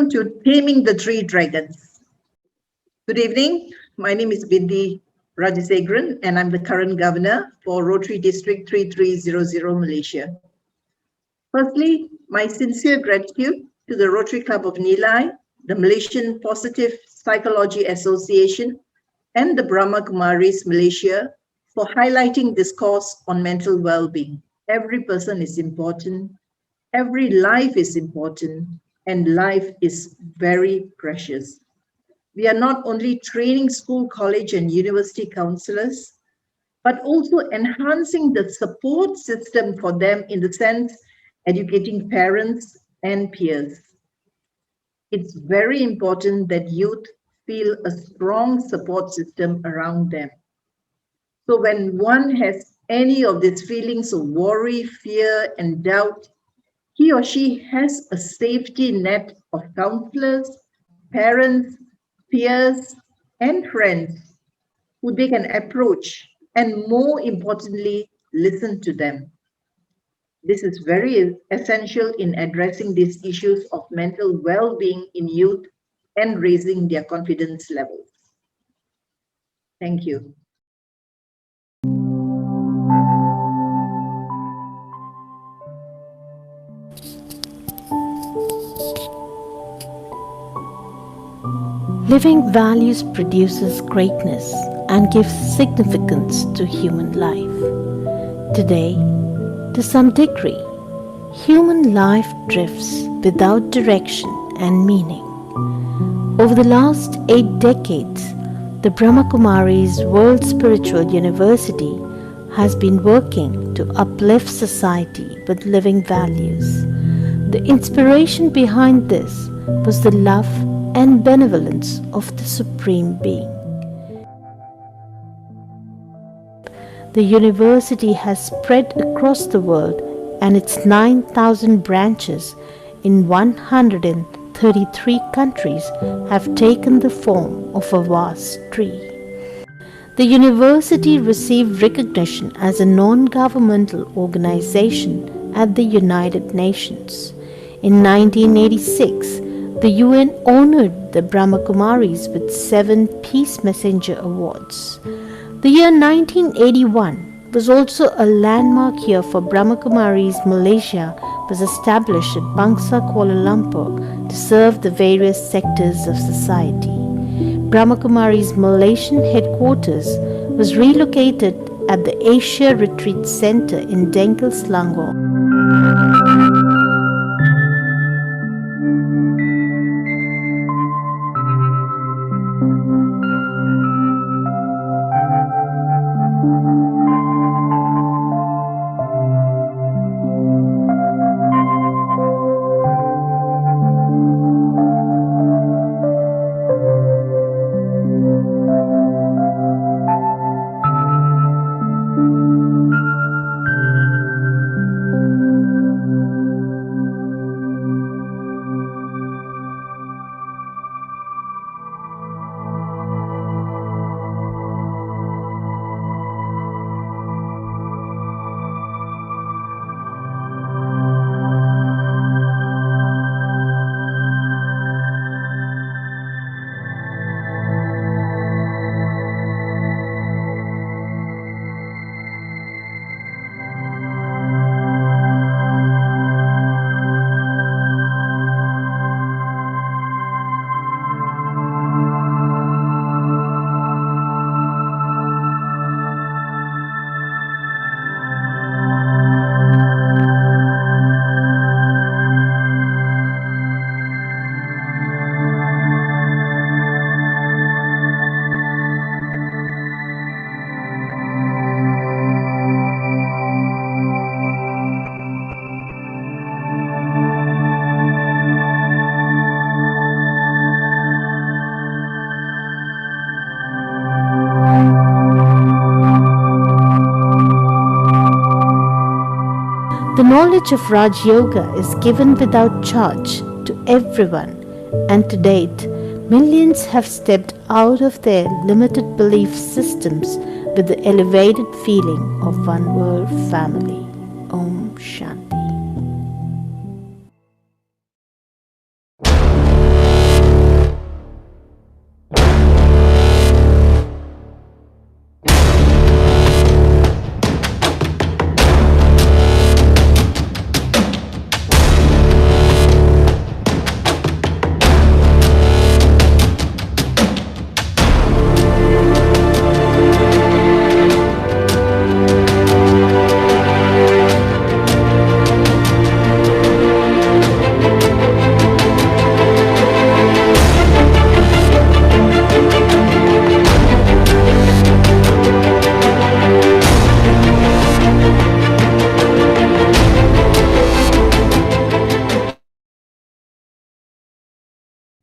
Welcome to Taming the Three Dragons. Good evening. My name is Binti Rajasegran and I'm the current governor for Rotary District 3300 Malaysia. Firstly, my sincere gratitude to the Rotary Club of Nilai, the Malaysian Positive Psychology Association, and the Brahma Kumaris Malaysia for highlighting this course on mental well-being. Every person is important, every life is important, and life is very precious. We are not only training school, college, and university counselors, but also enhancing the support system for them in the sense educating parents and peers. It's very important that youth feel a strong support system around them. So when one has any of these feelings of worry, fear, and doubt, he or she has a safety net of counselors, parents, peers, and friends who they can approach and, more importantly, listen to them. This is very essential in addressing these issues of mental well-being in youth and raising their confidence levels. Thank you. Living values produces greatness and gives significance to human life. Today, to some degree, human life drifts without direction and meaning. Over the last 8 decades, the Brahma Kumaris World Spiritual University has been working to uplift society with living values. The inspiration behind this was the love and benevolence of the Supreme Being. The university has spread across the world, and its 9,000 branches in 133 countries have taken the form of a vast tree. The university received recognition as a non-governmental organization at the United Nations. In 1986, the UN honored the Brahma Kumaris with 7 Peace Messenger Awards. The year 1981 was also a landmark year for Brahma Kumaris. Malaysia was established at Bangsa, Kuala Lumpur to serve the various sectors of society. Brahma Kumaris Malaysian headquarters was relocated at the Asia Retreat Center in Dengkel, Selangor. The knowledge of Raj Yoga is given without charge to everyone, and to date, millions have stepped out of their limited belief systems with the elevated feeling of one world family. Om Shanti.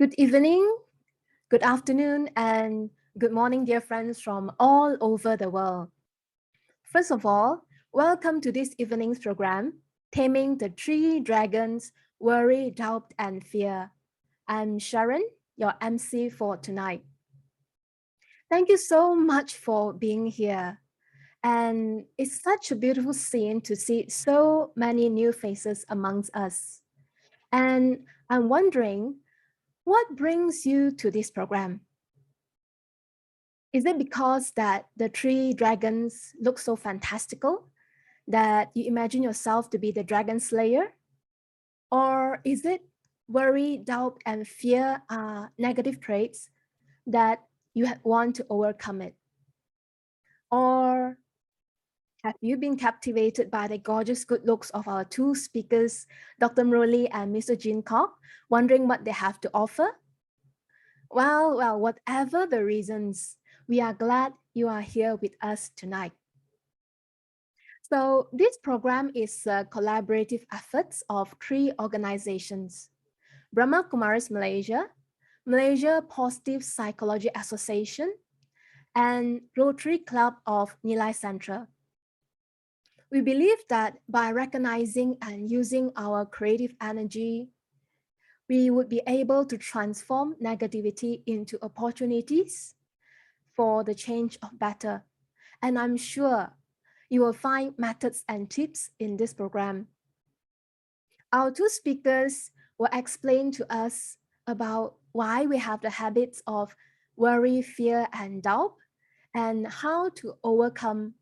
Good evening, good afternoon, and good morning, dear friends from all over the world. First of all, welcome to this evening's program, Taming the Three Dragons, Worry, Doubt, and Fear. I'm Sharon, your MC for tonight. Thank you so much for being here. And it's such a beautiful scene to see so many new faces amongst us. And I'm wondering, what brings you to this program? Is it because that the three dragons look so fantastical that you imagine yourself to be the dragon slayer? Or is it worry, doubt, and fear are negative traits that you want to overcome it? Or have you been captivated by the gorgeous good looks of our two speakers, Dr. Murali and Mr. Jean Koch, wondering what they have to offer? Well, whatever the reasons, we are glad you are here with us tonight. So this program is a collaborative efforts of three organizations: Brahma Kumaris Malaysia, Malaysia Positive Psychology Association, and Rotary Club of Nilai Central. We believe that by recognizing and using our creative energy, we would be able to transform negativity into opportunities for the change of better. And I'm sure you will find methods and tips in this program. Our two speakers will explain to us about why we have the habits of worry, fear, and doubt, and how to overcome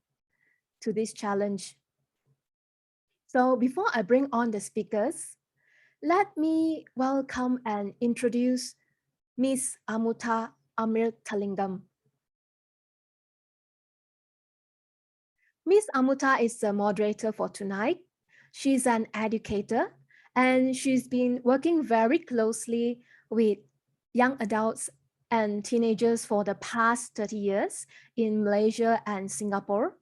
to this challenge. So before I bring on the speakers, let me welcome and introduce Ms. Amuta Amir Talingam. Ms. Amuta is the moderator for tonight. She's an educator and she's been working very closely with young adults and teenagers for the past 30 years in Malaysia and Singapore.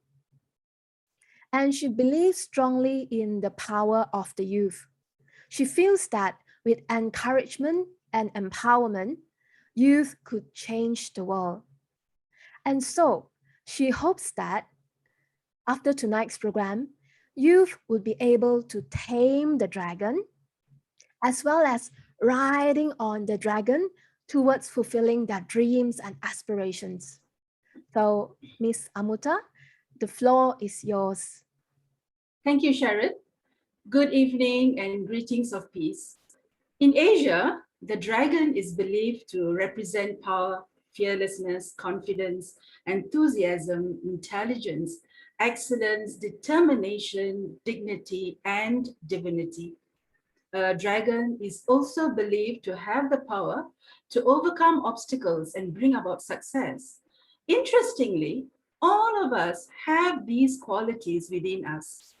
And she believes strongly in the power of the youth. She feels that with encouragement and empowerment, youth could change the world. And so she hopes that after tonight's program, youth would be able to tame the dragon, as well as riding on the dragon towards fulfilling their dreams and aspirations. So, Miss Amuta, the floor is yours. Thank you, Sharon. Good evening and greetings of peace. In Asia, the dragon is believed to represent power, fearlessness, confidence, enthusiasm, intelligence, excellence, determination, dignity, and divinity. A dragon is also believed to have the power to overcome obstacles and bring about success. Interestingly, all of us have these qualities within us.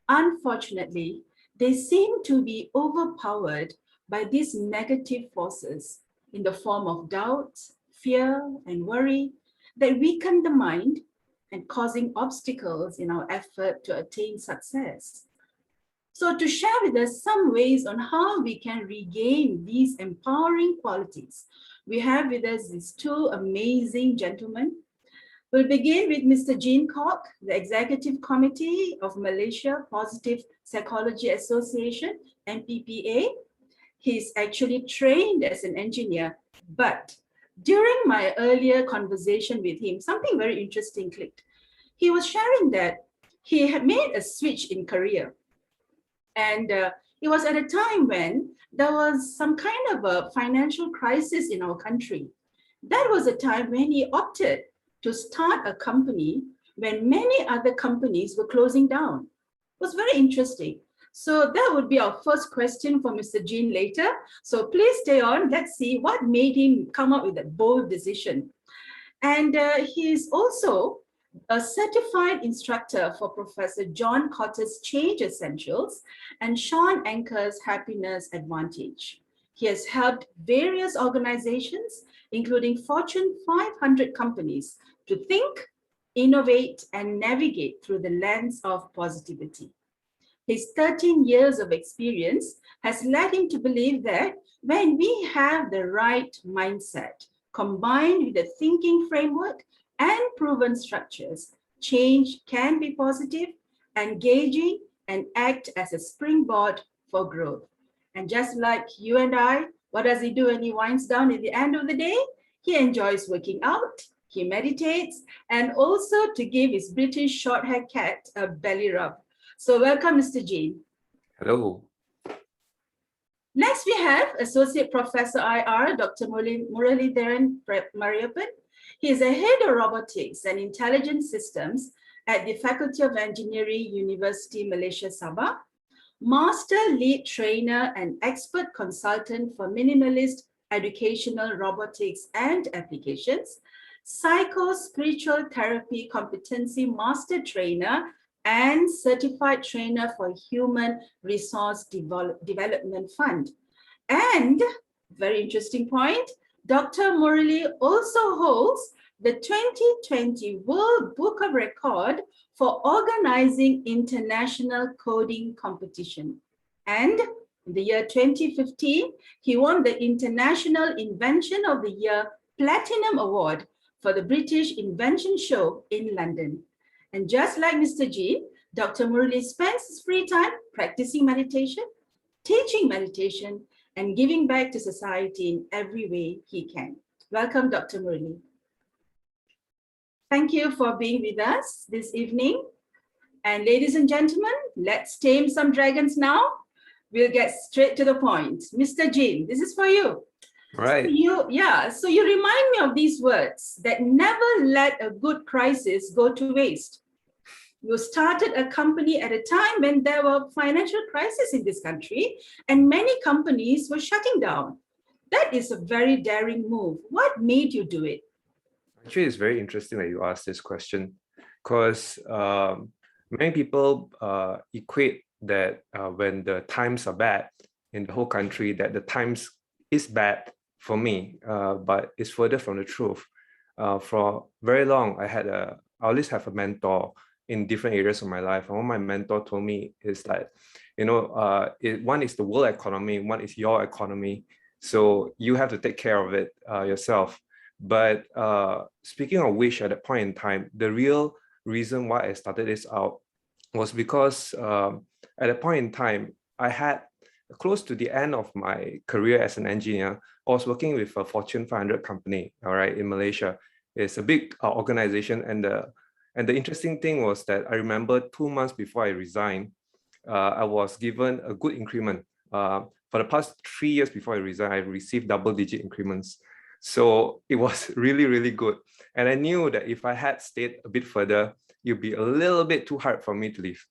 Unfortunately, they seem to be overpowered by these negative forces in the form of doubt, fear, and worry that weaken the mind and causing obstacles in our effort to attain success. So to share with us some ways on how we can regain these empowering qualities, we have with us these two amazing gentlemen. We'll begin with Mr. Jean Koch, the Executive Committee of Malaysia Positive Psychology Association, MPPA. He's actually trained as an engineer, but during my earlier conversation with him, something very interesting clicked. He was sharing that he had made a switch in career. And it was at a time when there was some kind of a financial crisis in our country. That was a time when he opted to start a company when many other companies were closing down. It was very interesting. So that would be our first question for Mr. Jean later. So please stay on. Let's see what made him come up with that bold decision. And he's also a certified instructor for Professor John Cotter's Change Essentials and Sean Anker's Happiness Advantage. He has helped various organizations, including Fortune 500 companies, to think, innovate, and navigate through the lens of positivity. His 13 years of experience has led him to believe that when we have the right mindset, combined with a thinking framework and proven structures, change can be positive, engaging, and act as a springboard for growth. And just like you and I, what does he do when he winds down at the end of the day? He enjoys working out, he meditates, and also to give his British short-haired cat a belly rub. So welcome, Mr. Jean. Hello. Next, we have Associate Professor IR, Dr. Muralidharan Mariappan. He is a head of robotics and intelligent systems at the Faculty of Engineering, University Malaysia Sabah, master lead trainer and expert consultant for minimalist educational robotics and applications, psycho-spiritual therapy competency master trainer, and certified trainer for Human Resource Development Fund. And, very interesting point, Dr. Murali also holds the 2020 World Book of Record for organizing international coding competition. And in the year 2015, he won the International Invention of the Year Platinum Award for the British Invention Show in London. And just like Mr. G, Dr. Murali spends his free time practicing meditation, teaching meditation, and giving back to society in every way he can. Welcome, Dr. Murali. Thank you for being with us this evening. And ladies and gentlemen, let's tame some dragons now. We'll get straight to the point. Mr. Jin, this is for you. Right. So you remind me of these words that never let a good crisis go to waste. You started a company at a time when there were financial crises in this country and many companies were shutting down. That is a very daring move. What made you do it? Actually, it's very interesting that you asked this question because many people equate that when the times are bad in the whole country, that the times is bad for me, but it's further from the truth. For very long, I always have a mentor in different areas of my life. And what my mentor told me is that, one is the world economy, one is your economy. So you have to take care of it yourself. But speaking of which, at that point in time, the real reason why I started this out was because at that point in time, I had close to the end of my career as an engineer. I was working with a Fortune 500 company, all right, in Malaysia. It's a big organization, and the interesting thing was that I remember 2 months before I resigned, I was given a good increment. For the past 3 years before I resigned, I received double-digit increments. So it was really, really good. And I knew that if I had stayed a bit further, it'd be a little bit too hard for me to leave.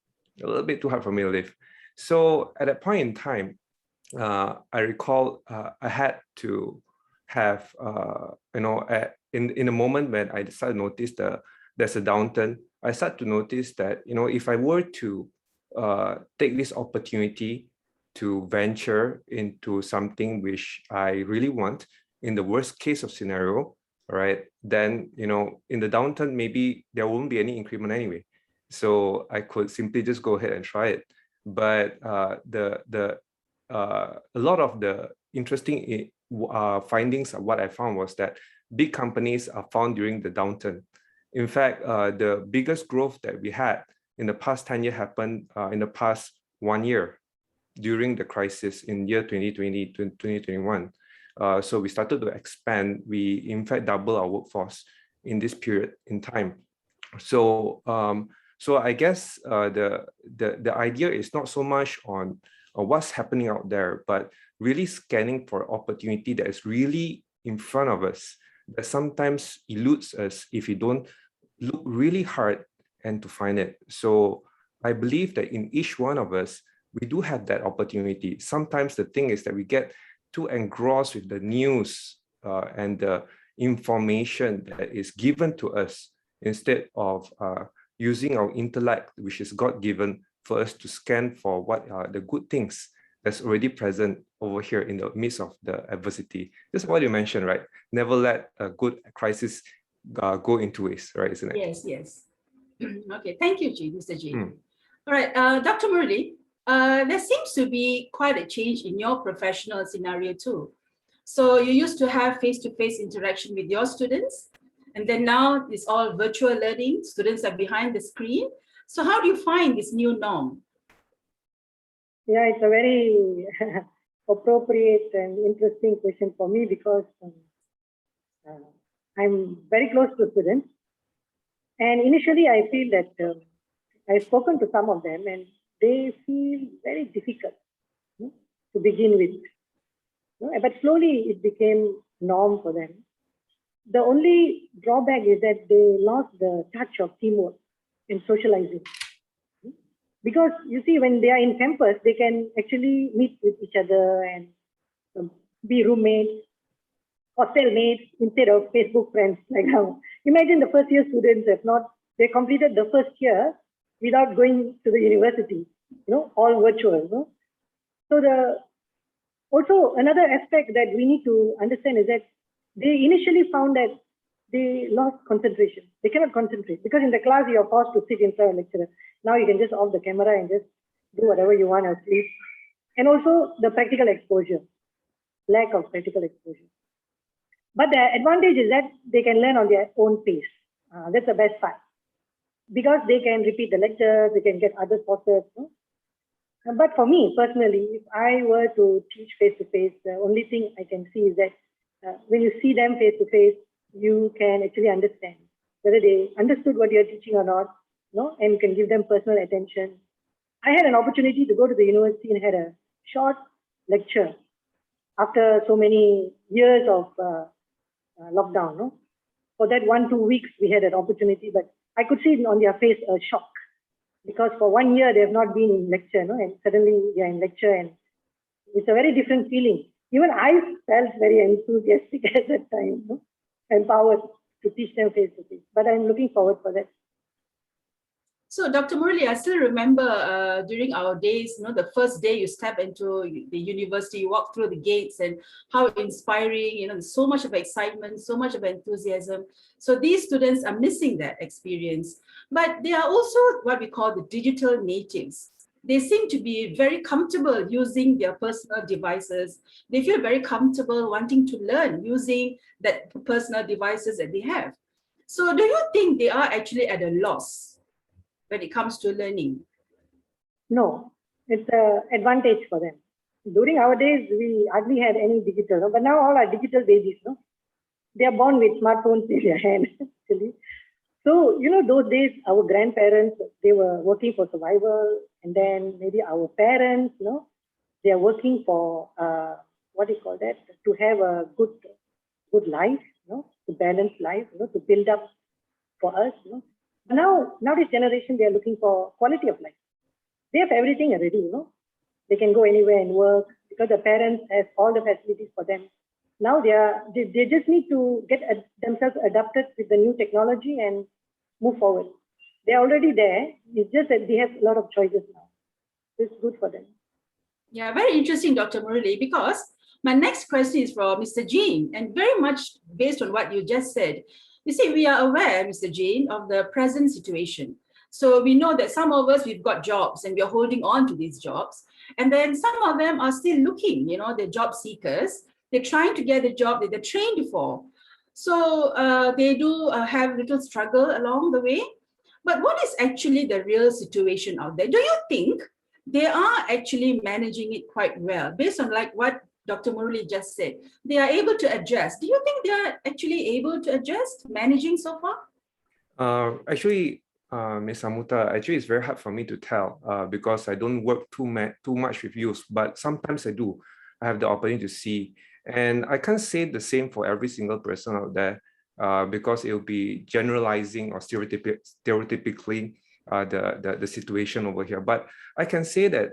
So at that point in time, I recall I had to have, in the moment when I started to notice there's a downturn, I started to notice that, if I were to take this opportunity to venture into something which I really want, in the worst case of scenario, right, then, in the downturn, maybe there won't be any increment anyway. So I could simply just go ahead and try it. But a lot of the interesting findings of what I found was that big companies are found during the downturn. In fact, the biggest growth that we had in the past 10 years happened in the past 1 year during the crisis in year 2020 to 2021. So we started to expand. We, in fact, double our workforce in this period in time. So I guess the idea is not so much on what's happening out there, but really scanning for opportunity that is really in front of us, that sometimes eludes us if we don't look really hard and to find it. So I believe that in each one of us, we do have that opportunity. Sometimes the thing is that we get too engrossed with the news and the information that is given to us instead of using our intellect, which is God-given, for us to scan for what are the good things that's already present over here in the midst of the adversity. Just what you mentioned, right? Never let a good crisis go into waste, right? Isn't it? Yes. Okay, thank you, Mr. G. All right, Dr. Murali, there seems to be quite a change in your professional scenario too. So you used to have face-to-face interaction with your students, and then now it's all virtual learning. Students are behind the screen. So how do you find this new norm? Yeah, it's a very appropriate and interesting question for me because I'm very close to students. And initially, I feel that I've spoken to some of them and they feel very difficult to begin with. But slowly it became norm for them. The only drawback is that they lost the touch of teamwork and socializing. Because you see, when they are in campus, they can actually meet with each other and be roommates or cellmates instead of Facebook friends like now. Imagine the first year students they completed the first year without going to the university, all virtual. So also another aspect that we need to understand is that they initially found that they lost concentration. They cannot concentrate because in the class you're forced to sit in front of a lecturer. Now you can just off the camera and just do whatever you want or sleep. And also the practical exposure, lack of practical exposure. But the advantage is that they can learn on their own pace. That's the best part. Because they can repeat the lectures, they can get other sources. But for me personally, if I were to teach face-to-face, the only thing I can see is that when you see them face-to-face, you can actually understand whether they understood what you're teaching or not, and you can give them personal attention. I had an opportunity to go to the university and had a short lecture after so many years of lockdown. For that 1-2 weeks, we had an opportunity, but I could see on their face a shock because for 1 year they have not been in lecture, and suddenly they are in lecture, and it's a very different feeling. Even I felt very enthusiastic at that time, empowered to teach them face to face. But I'm looking forward for that. So, Dr. Murali, I still remember during our days, the first day you step into the university, you walk through the gates and how inspiring, there's so much of excitement, so much of enthusiasm. So these students are missing that experience, but they are also what we call the digital natives. They seem to be very comfortable using their personal devices. They feel very comfortable wanting to learn using that personal devices that they have. So do you think they are actually at a loss when it comes to learning? No, it's an advantage for them. During our days, we hardly had any digital, but now all are digital babies. They are born with smartphones in their hand, actually. So, those days, our grandparents, they were working for survival, and then maybe our parents, they are working for, what do you call that, to have a good life, to balance life, to build up for us. Now this generation, they are looking for quality of life. They have everything already, They can go anywhere and work because the parents have all the facilities for them. Now they just need to get themselves adapted with the new technology and move forward. They're already there. It's just that they have a lot of choices now. It's good for them. Yeah, very interesting, Dr. Murali, because my next question is for Mr. Jean, and very much based on what you just said. You see, we are aware, Mr. Jean, of the present situation. So we know that some of us, we've got jobs and we're holding on to these jobs. And then some of them are still looking, they're job seekers. They're trying to get a job that they're trained for. So they do have little struggle along the way. But what is actually the real situation out there? Do you think they are actually managing it quite well based on like what Dr. Murali just said? They are able to adjust. Do you think they are actually able to adjust managing so far? Actually, Ms. Amuta, actually it's very hard for me to tell because I don't work too much with youth, but sometimes I do. I have the opportunity to see. And I can't say the same for every single person out there because it will be generalizing or stereotypically the situation over here. But I can say that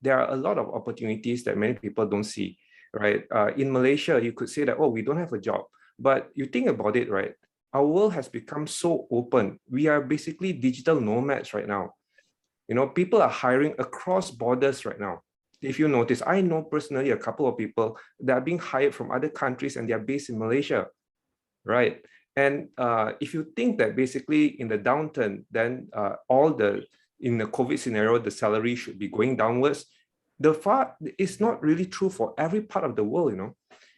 there are a lot of opportunities that many people don't see, right? In Malaysia, you could say that, oh, we don't have a job. But you think about it, right? Our world has become so open. We are basically digital nomads right now. People are hiring across borders right now. If you notice, I know personally a couple of people that are being hired from other countries and they are based in Malaysia, right? And if you think that basically in the downturn, then all the in the COVID scenario, the salary should be going downwards. It's not really true for every part of the world, you know.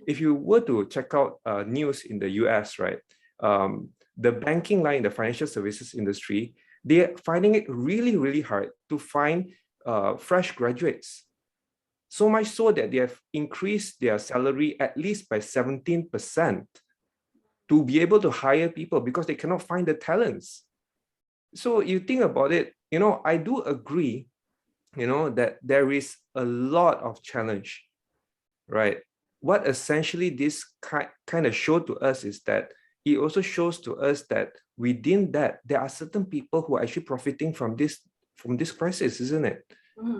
If you were to check out news in the US, right, the banking line, the financial services industry, they're finding it really, really hard to find fresh graduates. So much so that they have increased their salary at least by 17% to be able to hire people because they cannot find the talents. So you think about it, you know, I do agree, you know, that there is a lot of challenge, right? What essentially this kind of showed to us is that it also shows to us that within that, there are certain people who are actually profiting from this crisis, isn't it?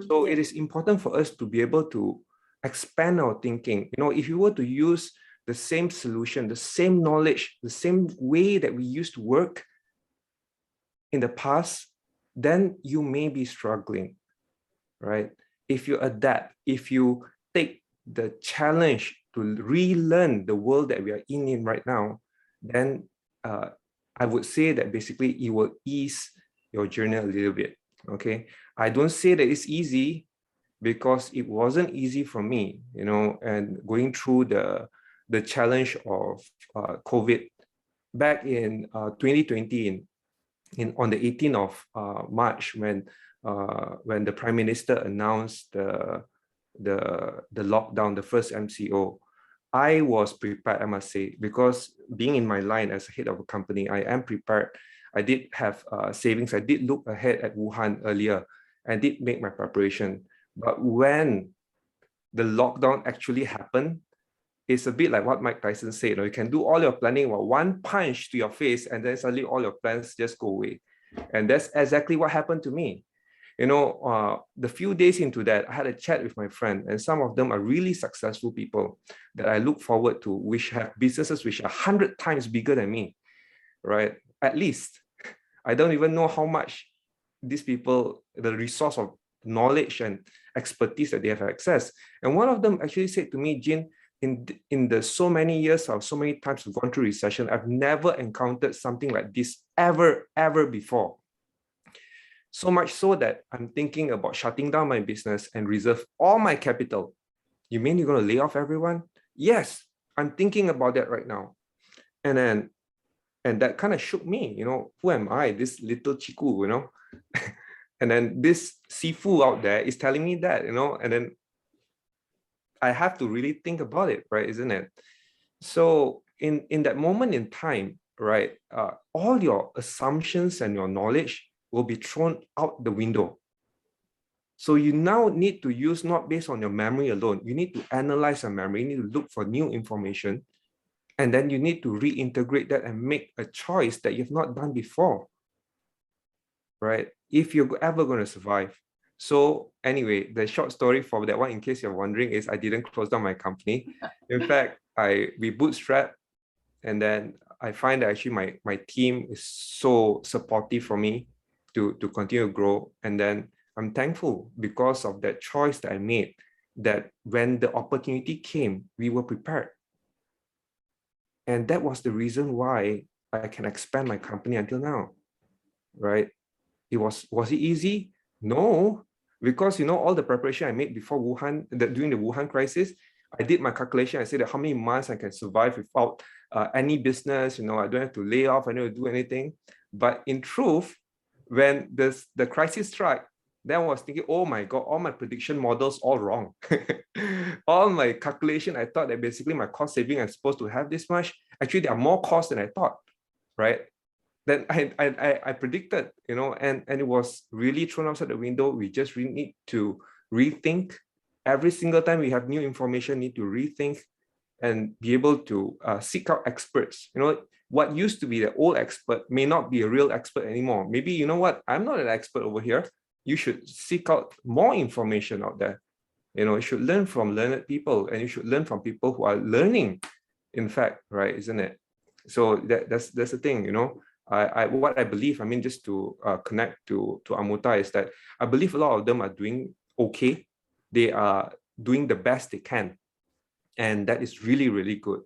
So it is important for us to be able to expand our thinking. You know, if you were to use the same solution, the same knowledge, the same way that we used to work in the past, then you may be struggling, right? If you adapt, if you take the challenge to relearn the world that we are in right now, then I would say that basically it will ease your journey a little bit, okay? I don't say that it's easy because it wasn't easy for me, you know, and going through the challenge of COVID back in 2020 on the 18th of March when the Prime Minister announced the lockdown, the first MCO. I was prepared, I must say, because being in my line as a head of a company, I am prepared. I did have savings. I did look ahead at Wuhan earlier. I did make my preparation. But when the lockdown actually happened, it's a bit like what Mike Tyson said. You know, you can do all your planning with one punch to your face, and then suddenly all your plans just go away. And that's exactly what happened to me. You know, the few days into that, I had a chat with my friend, and some of them are really successful people that I look forward to, which have businesses which are 100 times bigger than me, right? At least. I don't even know how much these people, the resource of knowledge and expertise that they have access. And one of them actually said to me, Jin, in the so many years or so many times I've gone through recession, I've never encountered something like this ever before. So much so that I'm thinking about shutting down my business and reserve all my capital. You mean you're going to lay off everyone? Yes, I'm thinking about that right now. And that kind of shook me, you know, who am I, this little chiku, you know? And then this sifu out there is telling me that, you know, and then I have to really think about it, right? Isn't it? So in that moment in time, right, all your assumptions and your knowledge will be thrown out the window. So you now need to use not based on your memory alone. You need to analyze your memory. You need to look for new information. And then you need to reintegrate that and make a choice that you've not done before, right? If you're ever going to survive. So anyway, the short story for that one, in case you're wondering, is I didn't close down my company. In fact, we bootstrapped, and then I find that actually my team is so supportive for me to continue to grow. And then I'm thankful because of that choice that I made, that when the opportunity came, we were prepared. And that was the reason why I can expand my company until now, right? Was it easy? No, because, you know, all the preparation I made before Wuhan, during the Wuhan crisis, I did my calculation. I said that how many months I can survive without any business. You know, I don't have to lay off. I don't have to do anything. But in truth, when the crisis struck, then I was thinking, oh my God, all my prediction models all wrong. All my calculation, I thought that basically my cost saving I'm supposed to have this much. Actually, there are more costs than I thought, right? Then I predicted, you know, and it was really thrown outside the window. We just really need to rethink. Every single time we have new information, need to rethink and be able to seek out experts. You know, what used to be the old expert may not be a real expert anymore. Maybe, you know what, I'm not an expert over here. You should seek out more information out there. You know, you should learn from learned people, and you should learn from people who are learning, in fact, right? Isn't it? So that's the thing, you know. What I believe, I mean, just to connect to Amuta, is that I believe a lot of them are doing okay. They are doing the best they can. And that is really, really good.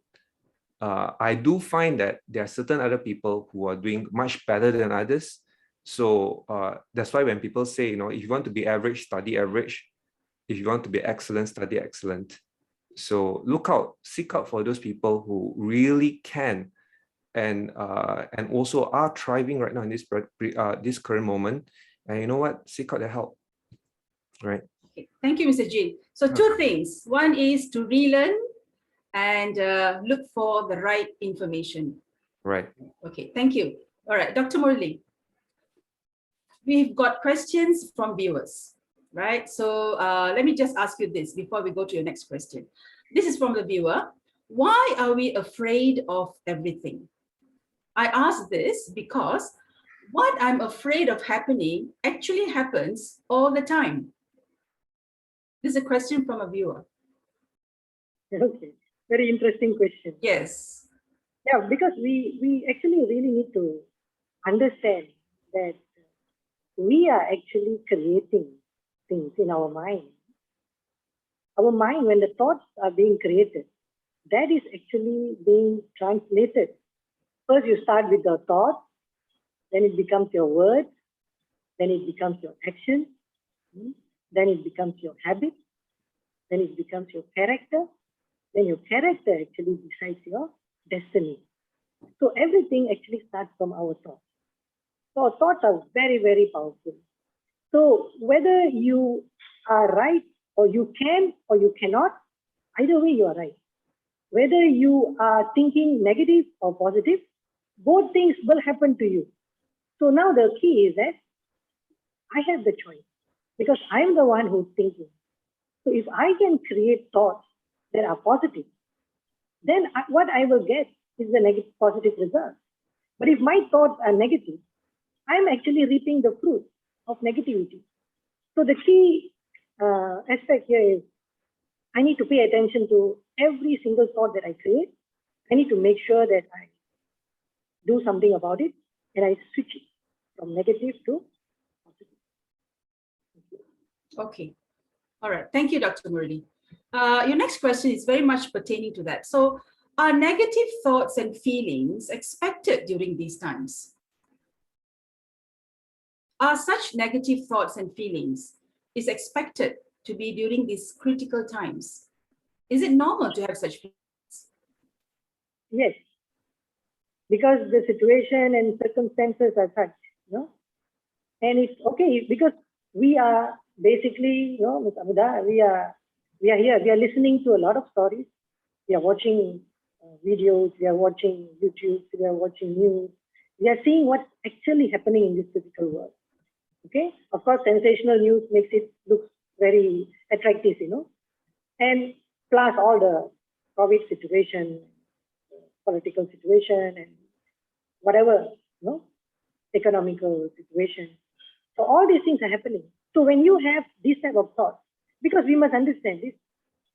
I do find that there are certain other people who are doing much better than others. So that's why when people say, you know, if you want to be average, study average. If you want to be excellent, study excellent. So look out, seek out for those people who really can and also are thriving right now in this current moment. And you know what? Seek out their help. Right. Okay. Thank you, Mr. Jin. So two things. One is to relearn and look for the right information. Right. Okay, thank you. All right, Dr. Murli. We've got questions from viewers, right? So let me just ask you this before we go to your next question. This is from the viewer. Why are we afraid of everything? I ask this because what I'm afraid of happening actually happens all the time. This is a question from a viewer. Okay, very interesting question. Yes. Yeah, because we actually really need to understand that we are actually creating things in our mind. Our mind, when the thoughts are being created, that is actually being translated. First, you start with the thought, then it becomes your word, then it becomes your action, then it becomes your habit, then it becomes your character, then your character actually decides your destiny. So everything actually starts from our thoughts. So our thoughts are very, very powerful. So whether you are right or you can or you cannot, either way you are right. Whether you are thinking negative or positive, both things will happen to you. So now the key is that I have the choice because I'm the one who's thinking. So if I can create thoughts that are positive, then what I will get is the negative positive result. But if my thoughts are negative, I'm actually reaping the fruit of negativity. So the key aspect here is I need to pay attention to every single thought that I create. I need to make sure that I do something about it and I switch it from negative to positive. Okay. All right. Thank you, Dr. Murli. Your next question is very much pertaining to that. So are negative thoughts and feelings expected during these times? Are such negative thoughts and feelings is expected to be during these critical times? Is it normal to have such feelings? Yes, because the situation and circumstances are such, you know, and it's okay because we are basically, you know, Ms. Amuda, we are here, we are listening to a lot of stories, we are watching videos, we are watching YouTube, we are watching news, we are seeing what's actually happening in this physical world. Okay, of course, sensational news makes it look very attractive, you know, and plus all the COVID situation, political situation, and whatever, you know, economical situation. So all these things are happening. So when you have this type of thoughts, because we must understand this,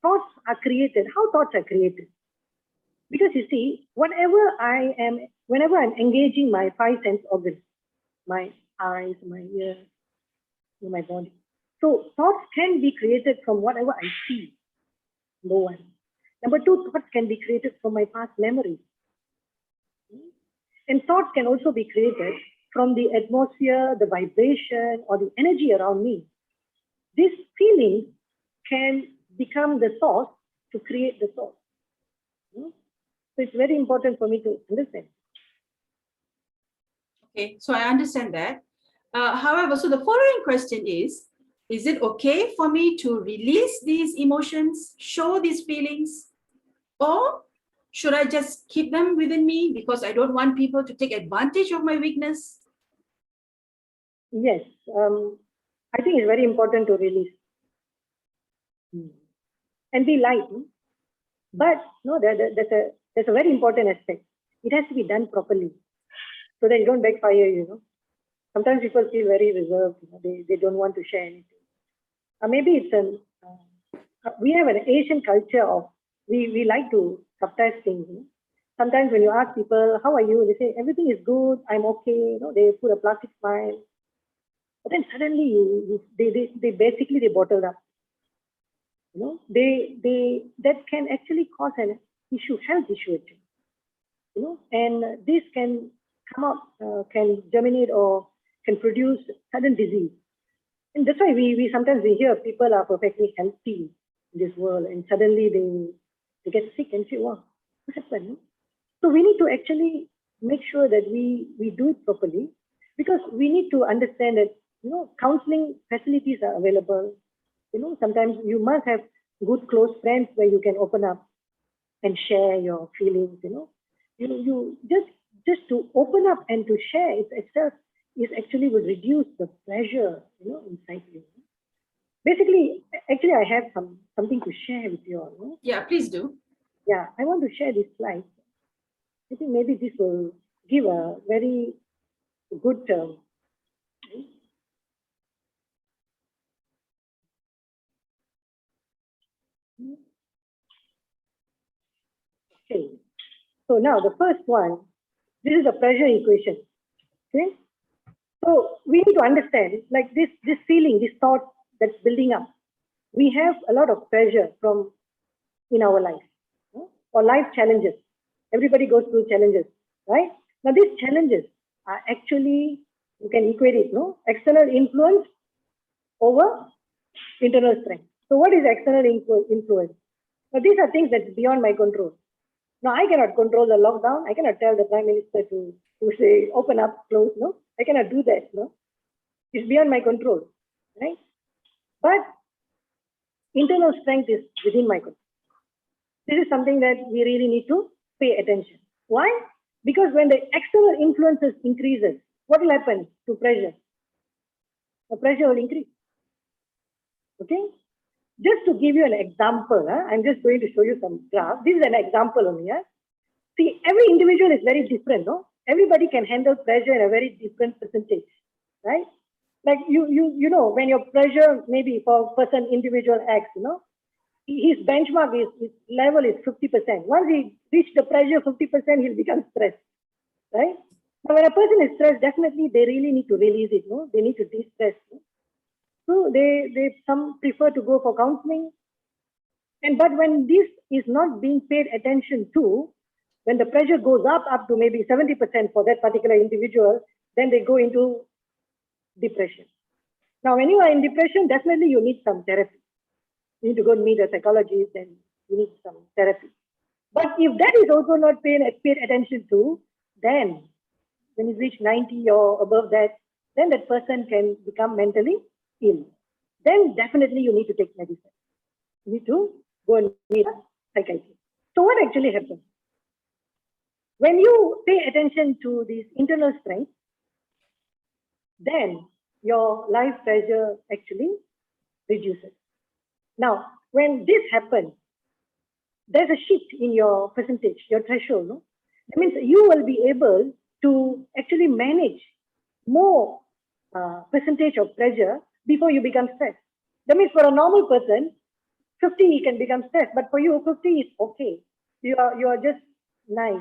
thoughts are created. How thoughts are created? Because you see, whenever I'm engaging my five sense organs, my eyes, my ears, my body. So thoughts can be created from whatever I see. Number one. Number two, thoughts can be created from my past memories. And thoughts can also be created from the atmosphere, the vibration, or the energy around me. This feeling can become the source to create the source. So it's very important for me to understand. Okay, so I understand that. However, so the following question is it okay for me to release these emotions, show these feelings, or should I just keep them within me because I don't want people to take advantage of my weakness? Yes, I think it's very important to release and be light. But no, there's a very important aspect. It has to be done properly so that you don't backfire, you know. Sometimes people feel very reserved, you know, they don't want to share anything. Maybe it's we have an Asian culture of, we like to suppress things. You know? Sometimes when you ask people, how are you? They say, everything is good, I'm okay. You know, they put a plastic smile. But then suddenly they basically bottle up. You know, that can actually cause an issue, health issue actually. You know, and this can come up, can germinate or can produce sudden disease. And that's why we sometimes hear people are perfectly healthy in this world, and suddenly they get sick and say, wow, what happened? So we need to actually make sure that we do it properly, because we need to understand that, counseling facilities are available. Sometimes you must have good close friends where you can open up and share your feelings. You just to open up and to share it itself is actually will reduce the pressure, inside you. Basically, actually, I have something to share with you all. Yeah, please do. Yeah, I want to share this slide. I think maybe this will give a very good okay. So now the first one, this is the pressure equation. Okay. So we need to understand, like this feeling, this thought that's building up. We have a lot of pressure from in our life, or life challenges. Everybody goes through challenges, right? Now these challenges are actually, you can equate it, external influence over internal strength. So what is external influence? Now these are things that's beyond my control. Now I cannot control the lockdown. I cannot tell the Prime Minister to say open up, close. No, I cannot do that. No, it's beyond my control, right? But internal strength is within my control. This is something that we really need to pay attention. Why? Because when the external influences increases, what will happen to pressure? The pressure will increase. Okay. Just to give you an example, I'm just going to show you some graphs. This is an example only. See, every individual is very different. No, everybody can handle pressure in a very different percentage, right? Like you know, when your pressure maybe for person individual X, his benchmark his level is 50%. Once he reach the pressure 50%, he'll become stressed, right? Now, when a person is stressed, definitely they really need to release it. No, they need to de-stress. No? So some prefer to go for counseling. But when this is not being paid attention to, when the pressure goes up to maybe 70% for that particular individual, then they go into depression. Now, when you are in depression, definitely you need some therapy. You need to go and meet a psychologist, and you need some therapy. But if that is also not paid attention to, then when you reach 90 or above that, then that person can become mentally ill. Then definitely you need to take medicine. You need to go and meet a psychiatrist. So what actually happens? When you pay attention to these internal strengths, then your life pressure actually reduces. Now, when this happens, there's a shift in your percentage, your threshold. No? That means you will be able to actually manage more percentage of pressure before you become stressed. That means for a normal person, 50 he can become stressed, but for you 50 is okay. You are just nice.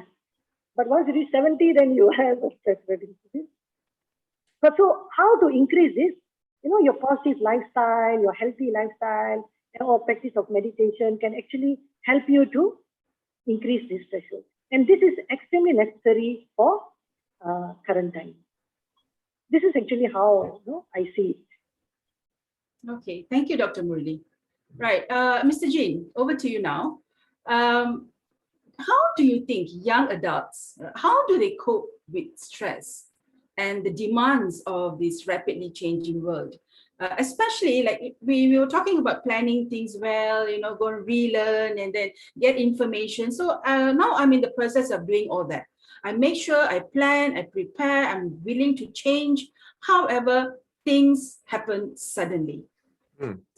But once you reach 70, then you have a stress reduction. But so how to increase this? Your positive lifestyle, your healthy lifestyle, or practice of meditation can actually help you to increase this threshold. And this is extremely necessary for current time. This is actually how I see it. Okay, thank you, Dr. Murli. Right, Mr. Jin, over to you now. How do you think young adults, how do they cope with stress and the demands of this rapidly changing world? Especially like we were talking about planning things well, go and relearn and then get information. So now I'm in the process of doing all that. I make sure I plan, I prepare, I'm willing to change. However, things happen suddenly.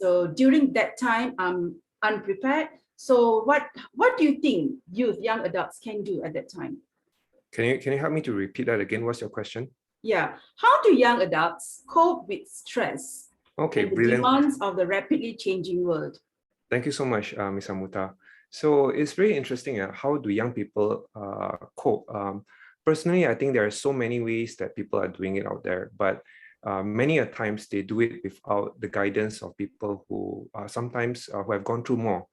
So during that time, I'm unprepared. So what do you think young adults can do at that time? Can you help me to repeat that again? What's your question? Yeah. How do young adults cope with stress? Okay, and the brilliant. demands of the rapidly changing world? Thank you so much, Ms. Amuta. So it's very interesting. How do young people cope? Personally, I think there are so many ways that people are doing it out there, but many a times they do it without the guidance of people who sometimes who have gone through more,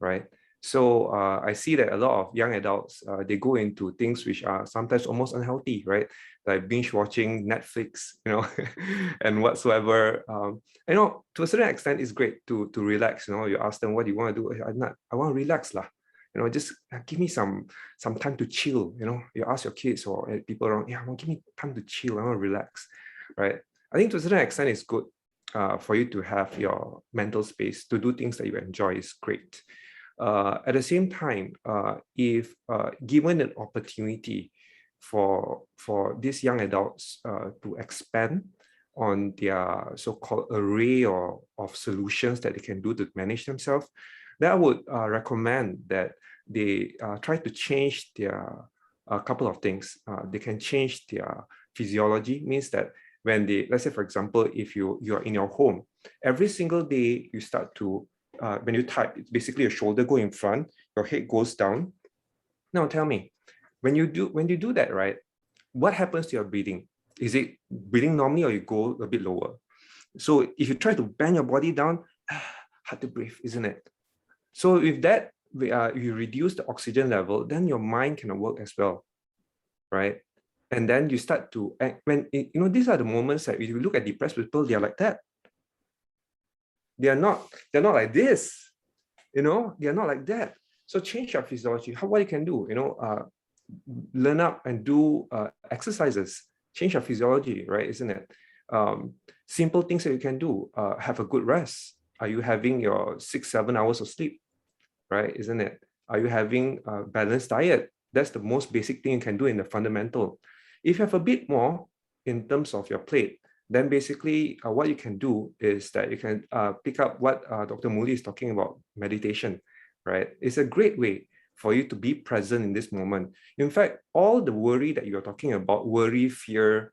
right? So I see that a lot of young adults, they go into things which are sometimes almost unhealthy, right? Like binge watching Netflix, and whatsoever. To a certain extent, it's great to relax. You ask them, what do you want to do? I want to relax lah. Just give me some time to chill. You ask your kids or people around, yeah, give me time to chill. I want to relax, right? I think to a certain extent, it's good for you to have your mental space to do things that you enjoy is great. At the same time, if given an opportunity for these young adults to expand on their so-called array of solutions that they can do to manage themselves, then I would recommend that they try to change their a couple of things. They can change their physiology, means that when they, let's say, for example, if you're in your home, every single day you start to when you type, it's basically your shoulder go in front, your head goes down. Now tell me, when you do that, right, what happens to your breathing? Is it breathing normally or you go a bit lower? So if you try to bend your body down, hard to breathe, isn't it? So with that, you reduce the oxygen level, then your mind cannot work as well, right? And then you start to, these are the moments that if you look at depressed people, they are like that. They're not like this, they're not like that. So change your physiology. What you can do, learn up and do exercises, change your physiology, right? Isn't it? Simple things that you can do. Have a good rest. Are you having your 6-7 hours of sleep, right? Isn't it? Are you having a balanced diet? That's the most basic thing you can do in the fundamental. If you have a bit more in terms of your plate, then basically what you can do is that you can pick up what Dr. Muli is talking about, meditation, right? It's a great way for you to be present in this moment. In fact, all the worry that you're talking about, worry, fear,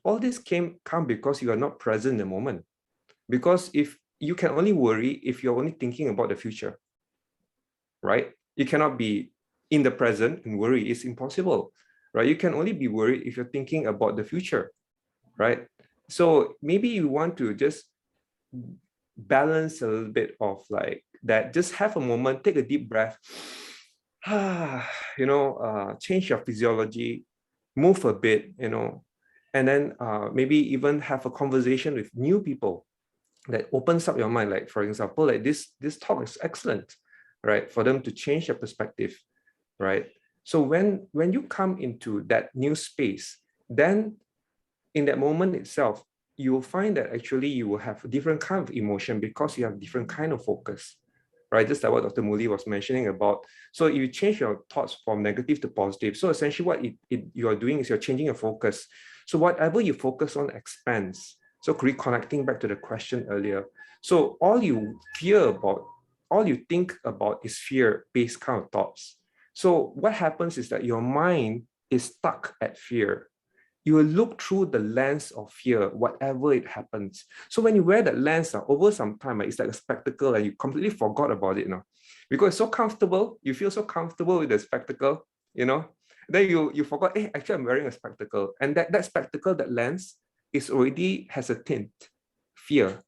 all this come because you are not present in the moment. Because if you can only worry if you're only thinking about the future, right? You cannot be in the present and worry. It's impossible, right? You can only be worried if you're thinking about the future, right? So maybe you want to just balance a little bit of like that. Just have a moment, take a deep breath, change your physiology, move a bit, and then maybe even have a conversation with new people that opens up your mind. Like, for example, like this talk is excellent, right? For them to change their perspective, right? So when you come into that new space, then in that moment itself, you will find that actually you will have a different kind of emotion because you have different kind of focus, right? Just like what Dr. Muli was mentioning about. So you change your thoughts from negative to positive. So essentially what you are doing is you're changing your focus. So whatever you focus on expands. So reconnecting back to the question earlier. So all you think about is fear-based kind of thoughts. So what happens is that your mind is stuck at fear. You will look through the lens of fear, whatever it happens. So when you wear that lens over some time, it's like a spectacle and you completely forgot about it now. Because it's so comfortable, you feel so comfortable with the spectacle, then you forgot, hey, actually I'm wearing a spectacle. And that spectacle, that lens, is already has a tint, fear.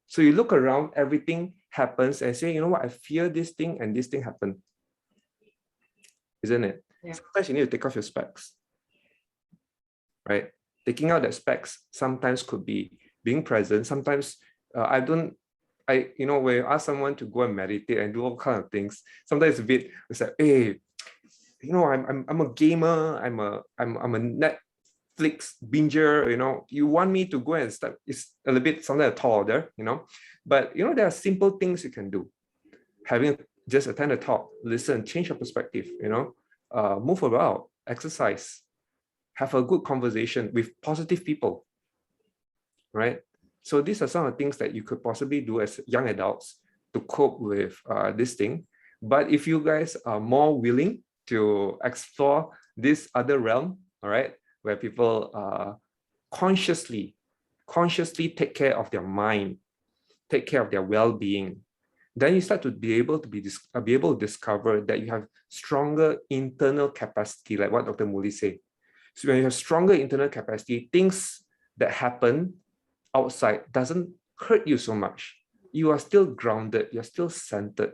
So you look around, everything happens and say, you know what, I fear this thing and this thing happened. Isn't it? Yeah. Sometimes you need to take off your specs. Right? Taking out that specs sometimes could be being present. Sometimes when you ask someone to go and meditate and do all kinds of things, sometimes it's like, hey, I'm a gamer, I'm a Netflix binger, you want me to go and start, it's a little bit something tall there, but there are simple things you can do. Just attend a talk, listen, change your perspective, move around, exercise, have a good conversation with positive people, right? So these are some of the things that you could possibly do as young adults to cope with this thing. But if you guys are more willing to explore this other realm, all right, where people consciously take care of their mind, take care of their well-being, then you start to be able to discover that you have stronger internal capacity, like what Dr. Muli said. So when you have stronger internal capacity, things that happen outside doesn't hurt you so much. You are still grounded, you're still centered,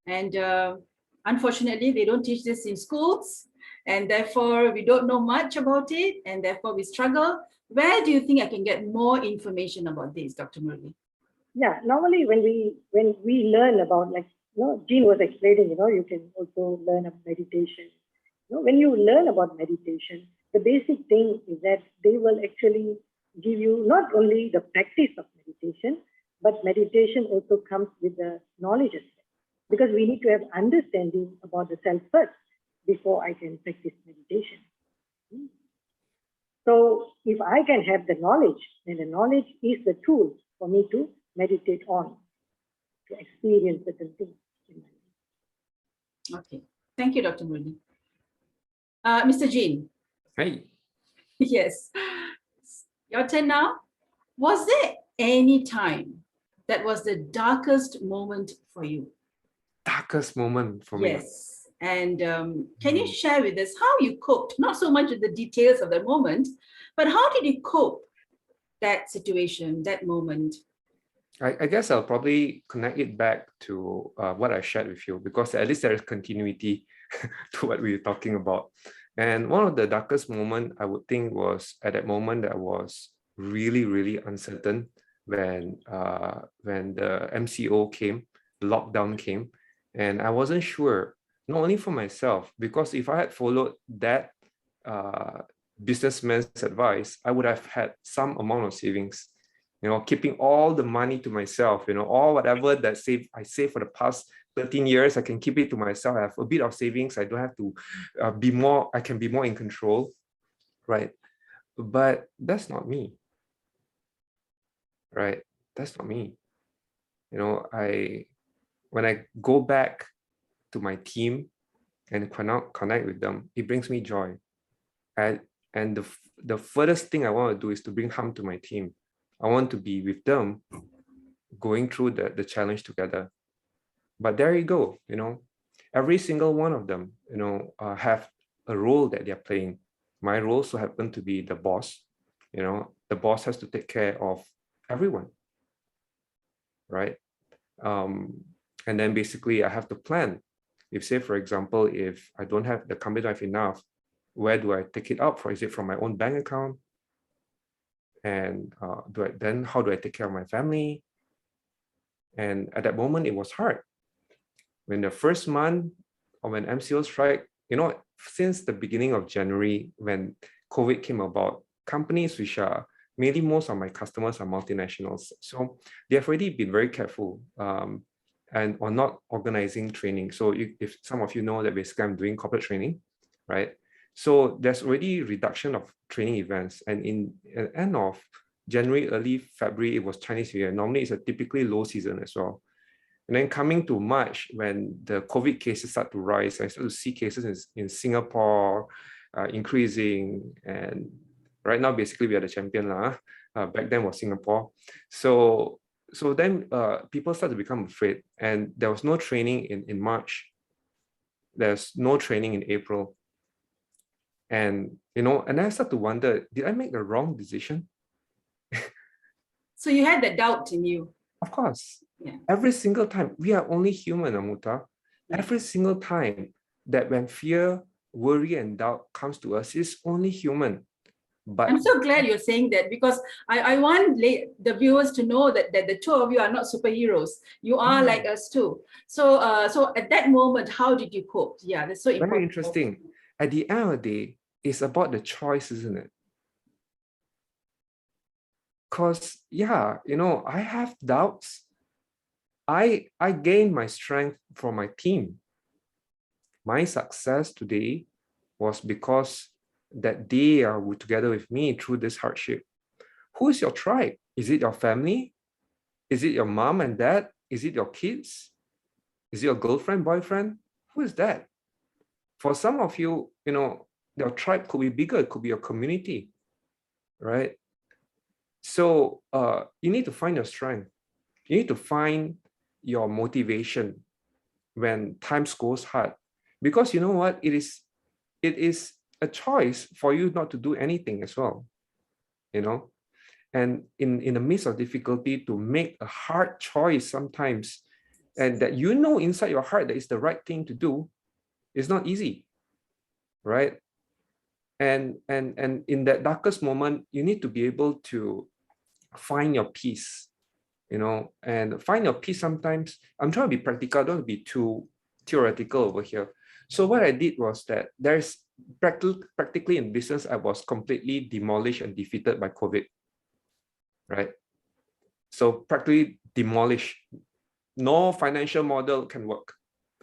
And unfortunately, they don't teach this in schools, and therefore we don't know much about it, and therefore we struggle. Where do you think I can get more information about this, Dr. Murli? Yeah, normally when we learn about, like, Jean was explaining, you can also learn about meditation. When you learn about meditation, the basic thing is that they will actually give you not only the practice of meditation, but meditation also comes with the knowledge as well. Because we need to have understanding about the self first before I can practice meditation. So if I can have the knowledge, then the knowledge is the tool for me to meditate on, to experience certain things in my life. Okay, thank you, Dr. Murli. Mr. Jean. Hey. Yes, your turn now. Was there any time that was the darkest moment for you? Darkest moment for me. Yes, and can you share with us how you coped? Not so much with the details of the moment, but how did you cope that situation, that moment? I guess I'll probably connect it back to what I shared with you, because at least there is continuity to what we were talking about. And one of the darkest moments I would think was at that moment that I was really, really uncertain when the MCO came, the lockdown came, and I wasn't sure, not only for myself, because if I had followed that businessman's advice, I would have had some amount of savings. Keeping all the money to myself, all whatever that I saved for the past 13 years, I can keep it to myself. I have a bit of savings. I don't have to I can be more in control, right? But that's not me, right? That's not me. When I go back to my team and connect with them, it brings me joy. And the furthest thing I want to do is to bring harm to my team. I want to be with them going through the challenge together. But there you go, every single one of them, have a role that they're playing. My role so happen to be the boss. The boss has to take care of everyone, right? And then basically I have to plan. If, say, for example, if I don't have the company, don't have enough, where do I take it out for? Is it from my own bank account? And how do I take care of my family? And at that moment, it was hard. When the first month or when MCO strike, since the beginning of January, when COVID came about, companies which are mainly most of my customers are multinationals. So they have already been very careful and on not organizing training. So if some of you know that basically I'm doing corporate training, right? So there's already reduction of training events. And in the end of January, early February, it was Chinese New Year. Normally it's a typically low season as well. And then coming to March, when the COVID cases start to rise, I start to see cases in Singapore increasing. And right now, basically, we are the champion. Back then was Singapore. So then people start to become afraid. And there was no training in March. There's no training in April. And, and I start to wonder, did I make the wrong decision? So you had that doubt in you? Of course. Yeah. Every single time, we are only human, Amuta. Yeah. Every single time that when fear, worry, and doubt comes to us, it's only human. But I'm so glad you're saying that, because I want the viewers to know that the two of you are not superheroes. You are like us too. So at that moment, how did you cope? Yeah, that's so important. Very interesting. At the end of the day, it's about the choice, isn't it? Because, yeah, I have doubts. I gained my strength from my team. My success today was because that they are together with me through this hardship. Who is your tribe? Is it your family? Is it your mom and dad? Is it your kids? Is it your girlfriend, boyfriend? Who is that? For some of you, your tribe could be bigger. It could be your community, right? So you need to find your strength. You need to find your motivation when times goes hard, because you know what, it is a choice for you not to do anything as well, and in the midst of difficulty, to make a hard choice sometimes and that you know inside your heart that it's the right thing to do, is not easy, right? And in that darkest moment, you need to be able to find your peace, you know, and find your peace. Sometimes I'm trying to be practical, don't be too theoretical over here. So what I did was that there's practically in business, I was completely demolished and defeated by COVID, right? So practically demolished. No financial model can work.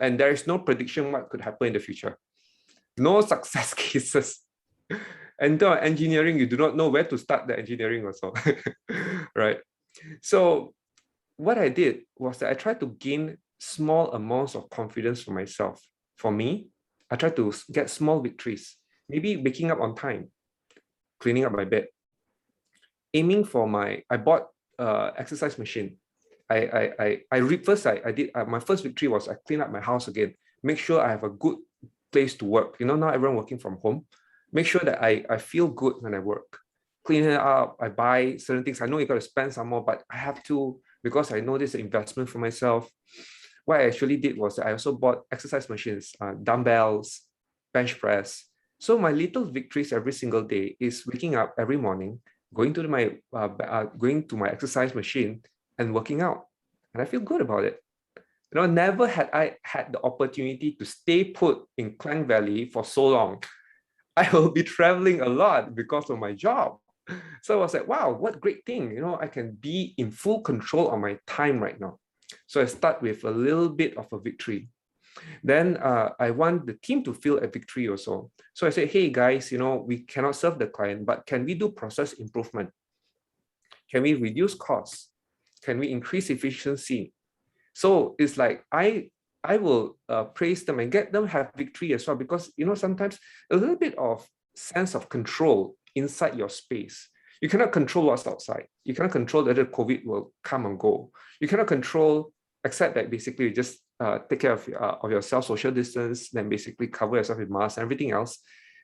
And there is no prediction what could happen in the future. No success cases. And engineering, you do not know where to start the engineering also, right? So what I did was that I tried to gain small amounts of confidence for myself. For me, I tried to get small victories, maybe waking up on time, cleaning up my bed, aiming for I bought exercise machine. I did my first victory was I cleaned up my house again, make sure I have a good place to work. You know, now everyone working from home, make sure that I feel good when I work. Clean it up, I buy certain things. I know you got to spend some more, but I have to, because I know this is an investment for myself. What I actually did was I also bought exercise machines, dumbbells, bench press. So my little victories every single day is waking up every morning, going to my exercise machine and working out. And I feel good about it. You know, never had I had the opportunity to stay put in Klang Valley for so long. I will be traveling a lot because of my job. So I was like, wow, what great thing. You know, I can be in full control of my time right now. So I start with a little bit of a victory. Then I want the team to feel a victory also. So I said, hey guys, you know, we cannot serve the client, but can we do process improvement? Can we reduce costs? Can we increase efficiency? So it's like I will praise them and get them have victory as well, because you know sometimes a little bit of sense of control inside your space. You cannot control what's outside. You cannot control whether COVID will come and go. You cannot control, except that basically you just take care of yourself, social distance, then basically cover yourself with masks and everything else.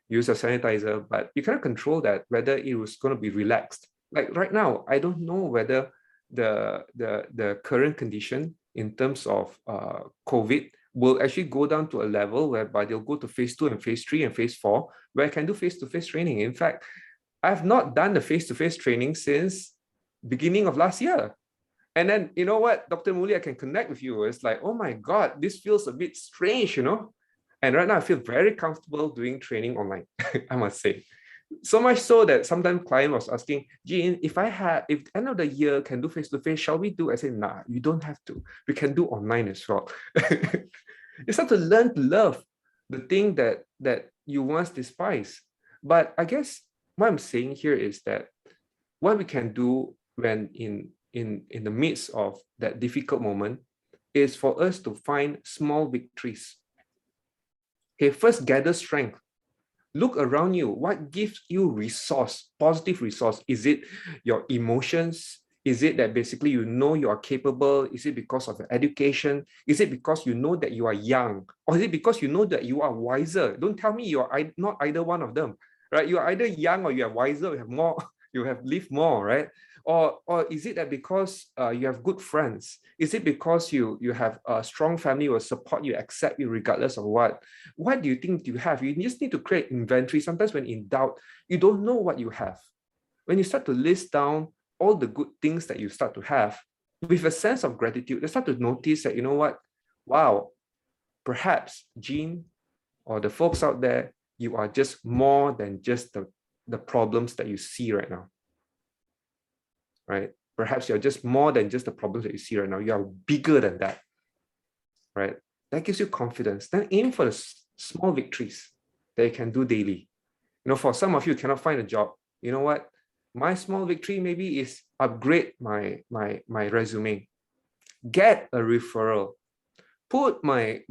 Use a sanitizer, but you cannot control that whether it was going to be relaxed. Like right now, I don't know whether the current condition in terms of COVID will actually go down to a level whereby they'll go to phase 2 and phase 3 and phase 4, where I can do face-to-face training. In fact, I've not done the face-to-face training since beginning of last year. And then, you know what, Dr. Muli, I can connect with you. It's like, oh my God, this feels a bit strange, you know? And right now I feel very comfortable doing training online, I must say. So much so that sometimes client was asking, Jean, if end of the year can do face-to-face, shall we do? I say, nah, you don't have to. We can do online as well. You start to learn to love the thing that you once despised. But I guess what I'm saying here is that what we can do when in the midst of that difficult moment is for us to find small victories. Okay, first gather strength. Look around you. What gives you resource, positive resource? Is it your emotions? Is it that basically you know you are capable? Is it because of your education? Is it because you know that you are young? Or is it because you know that you are wiser? Don't tell me you are not either one of them, right? You are either young or you are wiser, you have more, you have lived more, right? Or is it that because you have good friends? Is it because you have a strong family who will support you, accept you regardless of what? What do you think you have? You just need to create inventory. Sometimes when in doubt, you don't know what you have. When you start to list down all the good things that you start to have, with a sense of gratitude, you start to notice that, you know what? Wow, perhaps Jean or the folks out there, you are just more than just the problems that you see right now. Right? Perhaps you're just more than just the problems that you see right now. You are bigger than that, right? That gives you confidence. Then aim for the small victories that you can do daily. You know, for some of you cannot find a job. You know what? My small victory maybe is upgrade my resume. Get a referral. Put my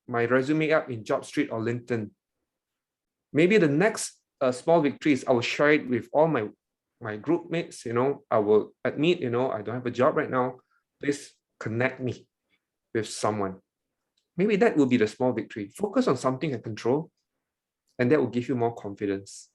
resume up in JobStreet or LinkedIn. Maybe the next small victory is I will share it with all my group mates. You know, I will admit, you know, I don't have a job right now. Please connect me with someone. Maybe that will be the small victory. Focus on something you can control, and that will give you more confidence,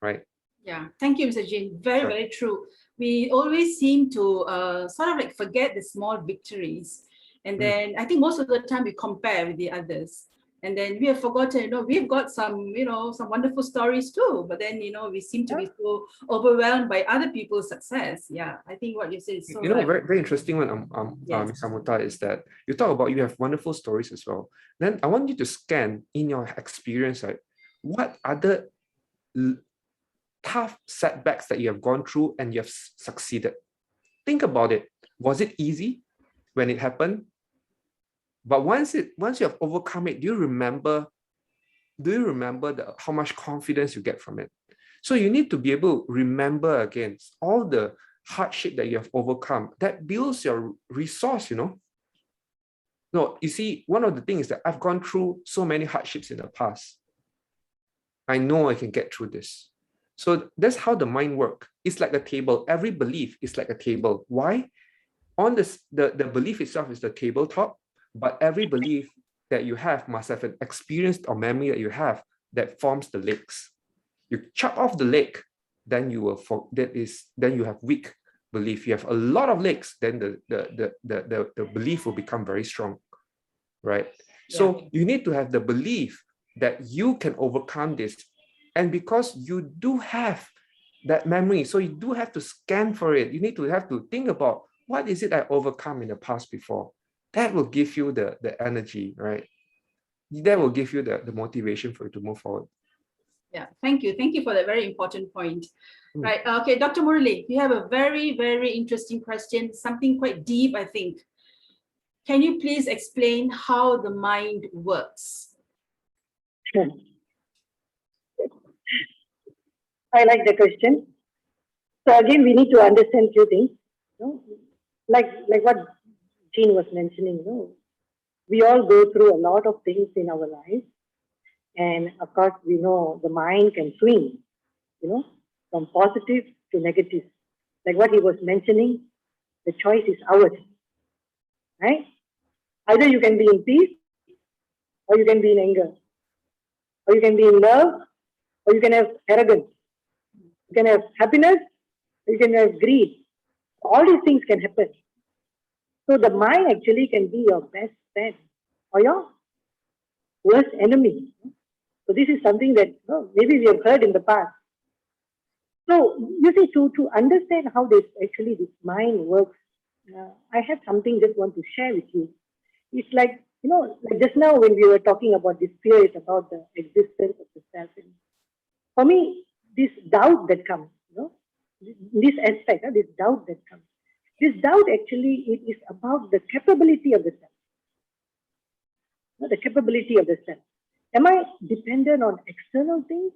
right? Yeah, thank you, Mr. Jin. Very true. We always seem to sort of like forget the small victories. And then I think most of the time we compare with the others. And then we have forgotten, we've got some, some wonderful stories too. But then, we seem to be so overwhelmed by other people's success. Yeah, I think what you said is so right. Very, very interesting one, Yes. Ms. Amuta, is that you talk about you have wonderful stories as well. Then I want you to scan in your experience, right? What other tough setbacks that you have gone through and you have succeeded? Think about it. Was it easy when it happened? But once you have overcome it, do you remember how much confidence you get from it? So you need to be able to remember again all the hardship that you have overcome. That builds your resource, No, you see, one of the things that I've gone through so many hardships in the past. I know I can get through this. So that's how the mind works. It's like a table. Every belief is like a table. Why? On this, the belief itself is the tabletop, but every belief that you have must have an experience or memory that you have that forms the legs. You chop off the leg, then you have weak belief. You have a lot of legs, then the belief will become very strong, right? Yeah. So you need to have the belief that you can overcome this. And because you do have that memory, so you do have to scan for it. You need to have to think about, what is it I overcome in the past before? That will give you the energy, right? That will give you the motivation for you to move forward. Yeah, thank you. Thank you for that very important point. Right. Okay, Dr. Murali, you have a very, very interesting question, something quite deep, I think. Can you please explain how the mind works? I like the question. So again, we need to understand few things. Like what Jean was mentioning, we all go through a lot of things in our lives. And of course, we know the mind can swing, from positive to negative. Like what he was mentioning, the choice is ours, right? Either you can be in peace, or you can be in anger, or you can be in love, or you can have arrogance. You can have happiness, or you can have greed. All these things can happen. So the mind actually can be your best friend or your worst enemy. So this is something that maybe we have heard in the past. So you see, to understand how this mind works, I have something just want to share with you. It's like, like just now when we were talking about this fear, it's about the existence of the self. And for me, this doubt that comes, this aspect, this doubt that comes, this doubt actually it is about the capability of the self. The capability of the self. Am I dependent on external things,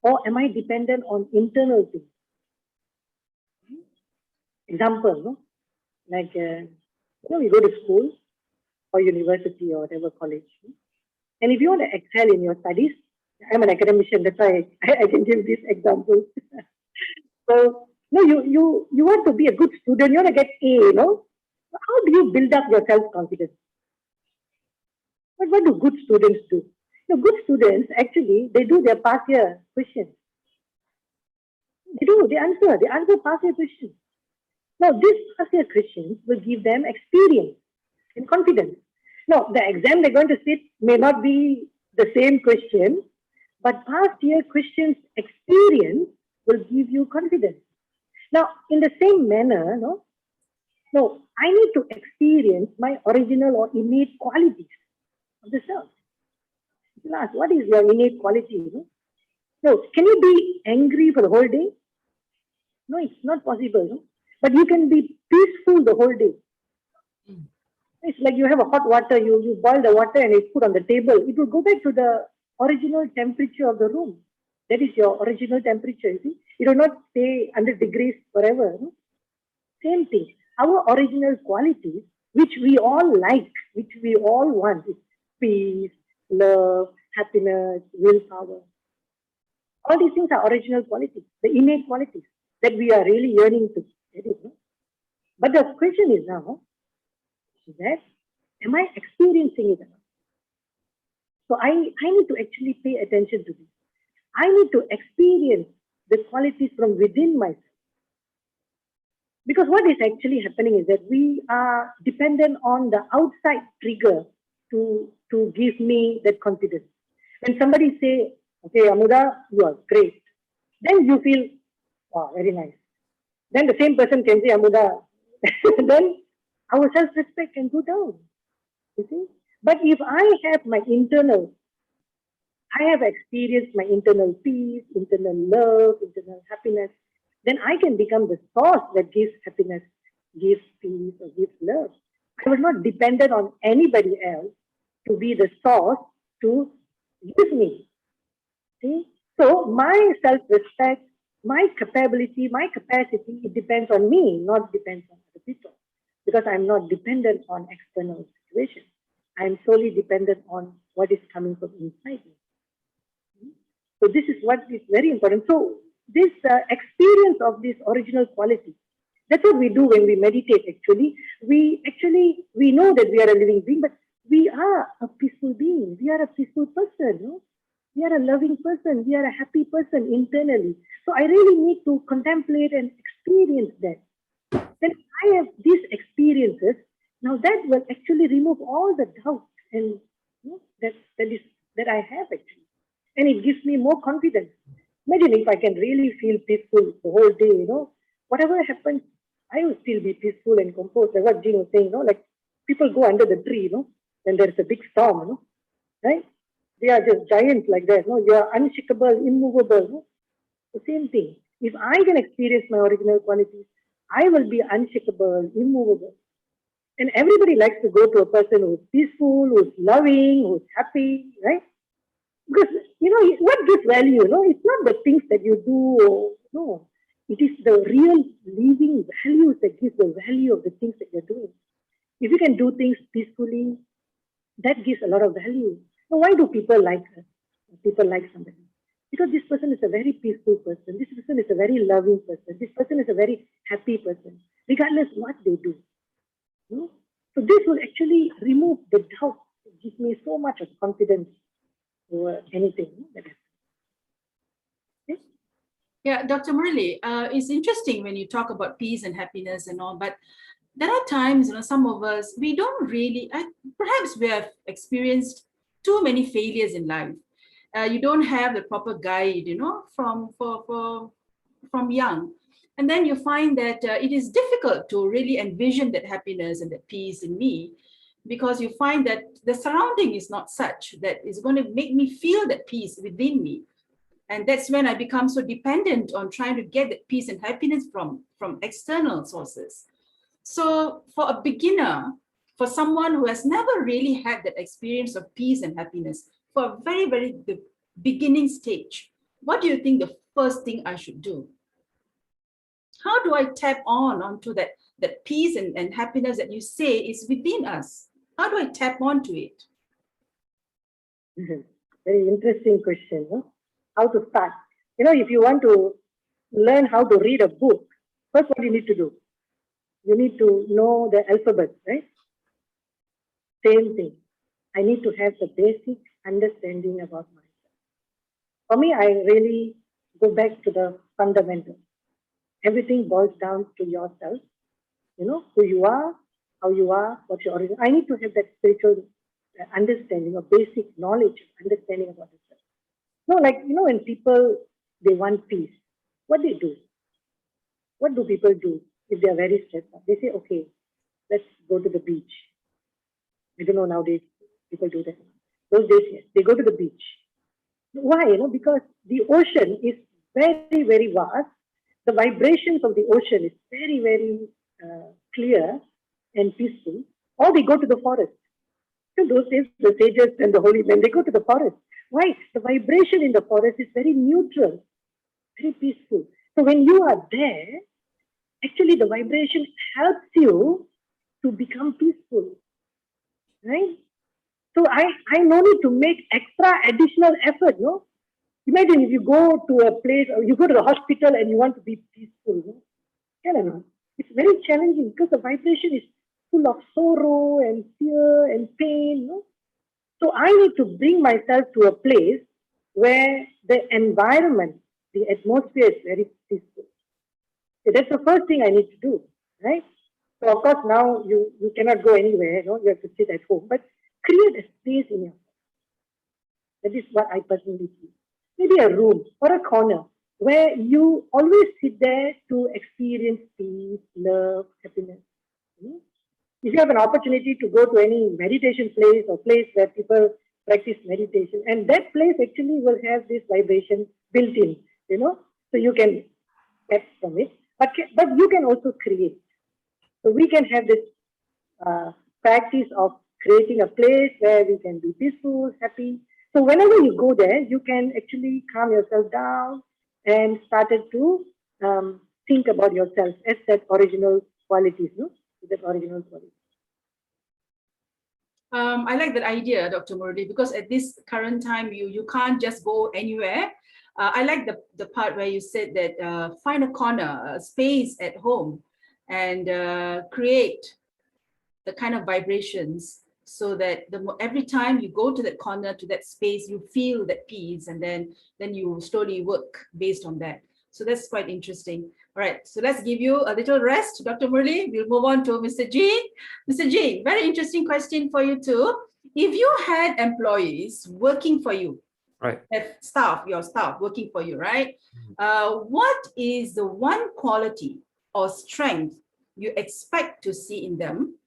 or am I dependent on internal things? Example, like we go to school or university or whatever college, and if you want to excel in your studies, I'm an academician, that's why I can give this example. So you want to be a good student, you want to get A, how do you build up your self-confidence? But what do good students do? Good students, actually, they do their past year questions. They answer past year questions. Now, these past year questions will give them experience and confidence. Now, the exam they're going to sit may not be the same question, but past year questions experience will give you confidence. Now, in the same manner, I need to experience my original or innate qualities of the self. Ask, what is your innate quality? No, can you be angry for the whole day? No, it's not possible. But you can be peaceful the whole day. It's like you have a hot water, you boil the water and it's put on the table. It will go back to the original temperature of the room. That is your original temperature, you see. It will not stay 100 degrees forever. Same thing. Our original qualities, which we all like, which we all want, is peace, love, happiness, willpower. All these things are original qualities, the innate qualities that we are really yearning to get it. But the question is now, that am I experiencing it? So I need to actually pay attention to this. I need to experience the qualities from within myself. Because what is actually happening is that we are dependent on the outside trigger to give me that confidence. When somebody say, okay, Amuda, you are great, then you feel, wow, very nice. Then the same person can say, Amuda, then our self-respect can go down, you see. But if I have my internal, I have experienced my internal peace, internal love, internal happiness, then I can become the source that gives happiness, gives peace, or gives love. I was not dependent on anybody else to be the source to give me. See? So my self-respect, my capability, my capacity, it depends on me, not depends on other people. Because I'm not dependent on external situations. I'm solely dependent on what is coming from inside me. So this is what is very important. So this experience of this original quality, that's what we do when we meditate actually. We know that we are a living being, but we are a peaceful being. We are a peaceful person. No? We are a loving person. We are a happy person internally. So I really need to contemplate and experience that. When I have these experiences, now that will actually remove all the doubt and that I have actually. And it gives me more confidence. Imagine if I can really feel peaceful the whole day, whatever happens, I will still be peaceful and composed. Like what Jean was saying, like people go under the tree, when there's a big storm, right? They are just giants like that, you are unshakable, immovable. The same thing. If I can experience my original qualities, I will be unshakable, immovable. And everybody likes to go to a person who's peaceful, who's loving, who's happy, right? Because, what gives value, it's not the things that you do, no. It is the real living values that gives the value of the things that you're doing. If you can do things peacefully, that gives a lot of value. So why do people like us? People like somebody? Because this person is a very peaceful person. This person is a very loving person. This person is a very happy person, regardless what they do. So this will actually remove the doubt. It gives me so much of confidence over anything that happens. Okay? Yeah, Dr. Murali, it's interesting when you talk about peace and happiness and all, but there are times, some of us, we don't really, perhaps we have experienced too many failures in life. You don't have the proper guide, from young. And then you find that it is difficult to really envision that happiness and that peace in me, because you find that the surrounding is not such that is going to make me feel that peace within me. And that's when I become so dependent on trying to get that peace and happiness from external sources. So for a beginner, for someone who has never really had that experience of peace and happiness, for a very, very the beginning stage, what do you think the first thing I should do? How do I tap onto that peace and happiness that you say is within us? How do I tap onto it? Very interesting question. Huh? How to start? If you want to learn how to read a book, first what you need to do? You need to know the alphabet, right? Same thing. I need to have the basic understanding about myself. For me, I really go back to the fundamentals. Everything boils down to yourself. Who you are, how you are, what's your origin. I need to have that spiritual understanding or basic knowledge, understanding about yourself. No, when people, they want peace, what they do? What do people do if they are very stressed out? They say, okay, let's go to the beach. I don't know nowadays people do that. Those days, yes, they go to the beach. Why? Because the ocean is very, very vast. The vibrations of the ocean is very, very clear and peaceful. Or they go to the forest. In those days, the sages and the holy men, they go to the forest. Why? The vibration in the forest is very neutral, very peaceful. So when you are there, actually the vibration helps you to become peaceful, right? So I no need to make extra additional effort, no? Imagine if you go to a place, or you go to the hospital and you want to be peaceful, no? It's very challenging because the vibration is full of sorrow and fear and pain, no? So I need to bring myself to a place where the environment, the atmosphere is very peaceful. So that's the first thing I need to do. right? So of course now you cannot go anywhere, you have to sit at home, but create a space in your. That is what I personally feel. Maybe a room or a corner where you always sit there to experience peace, love, happiness. Hmm? If you have an opportunity to go to any meditation place or place where people practice meditation, and that place actually will have this vibration built in, so you can get from it, but you can also create. So we can have this uh, practice of creating a place where we can be peaceful, happy. So whenever you go there, you can actually calm yourself down and started to think about yourself as that original qualities, no? That original quality. I like that idea, Dr. Murali, because at this current time, you can't just go anywhere. I like the part where you said that find a corner, a space at home, and create the kind of vibrations so that every time you go to that corner, to that space, you feel that peace, and then you slowly work based on that. So that's quite interesting. All right, so let's give you a little rest, Dr. Murali. We'll move on to Mr. Jean. Mr. Jean, very interesting question for you too. If you had employees working for you, Right. your staff working for you, right? What is the one quality or strength you expect to see in them?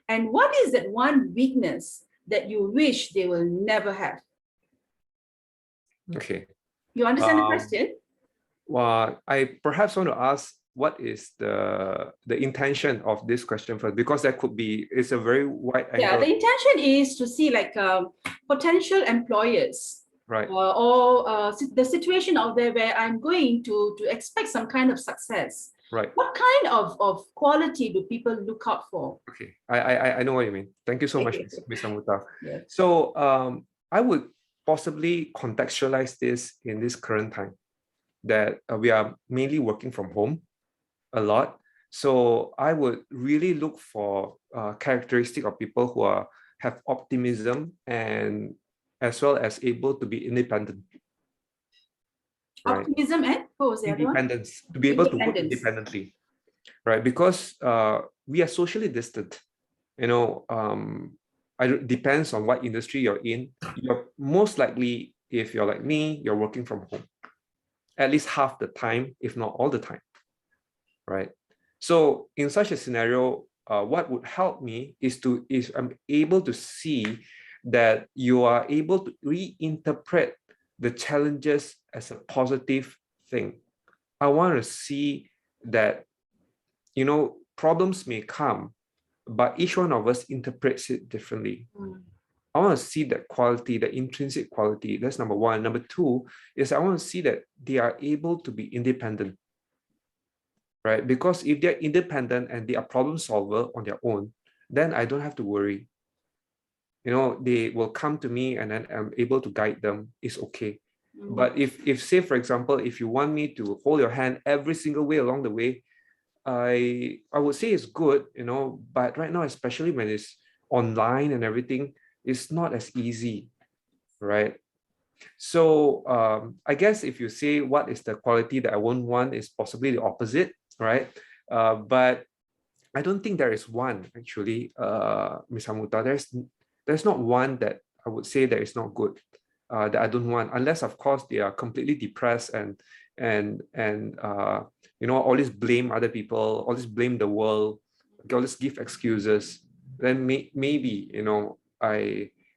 And what is that one weakness that you wish they will never have? Okay. You understand the question? Well, I perhaps want to ask what is the intention of this question first, because that could be, it's a very wide angle. Yeah, the intention is to see like potential employers, right, or the situation out there where I'm going to expect some kind of success. right. What kind of quality do people look out for? Okay, I know what you mean. Thank you so much, Ms. Amuta. Yeah. So I would possibly contextualize this in this current time that we are mainly working from home a lot. So I would really look for characteristic of people who have optimism and as well as able to be independent. Right? Optimism and what was the other one? Independence, to be able to work independently, right? Because we are socially distant. It depends on what industry you're in. You're most likely, if you're like me, you're working from home at least half the time, if not all the time, right? So in such a scenario, what would help me is I'm able to see that you are able to reinterpret the challenges as a positive thing. I want to see that, problems may come, but each one of us interprets it differently. I want to see that quality, the intrinsic quality. That's number one. Number two is I want to see that they are able to be independent, right? Because if they're independent and they are problem solver on their own, then I don't have to worry. They will come to me and then I'm able to guide them. It's okay. But if say, for example, if you want me to hold your hand every single way along the way, I would say it's good, but right now, especially when it's online and everything, it's not as easy, right? So I guess if you say what is the quality that I won't want, is possibly the opposite, right? But I don't think there is one actually, Ms. Hamuta. There's not one that I would say that is not good, that I don't want, unless of course they are completely depressed and always blame other people, always blame the world, always give excuses. Then maybe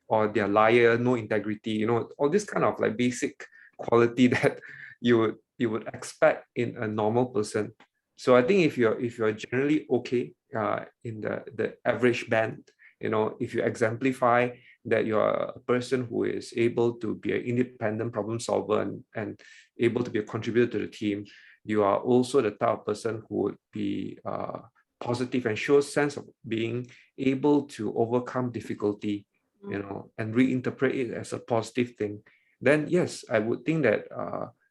or they're liar, no integrity, all this kind of like basic quality that you would expect in a normal person. So I think if you're generally okay in the average band, if you exemplify that you're a person who is able to be an independent problem solver and able to be a contributor to the team, you are also the type of person who would be positive and show a sense of being able to overcome difficulty, and reinterpret it as a positive thing. Then yes, I would think that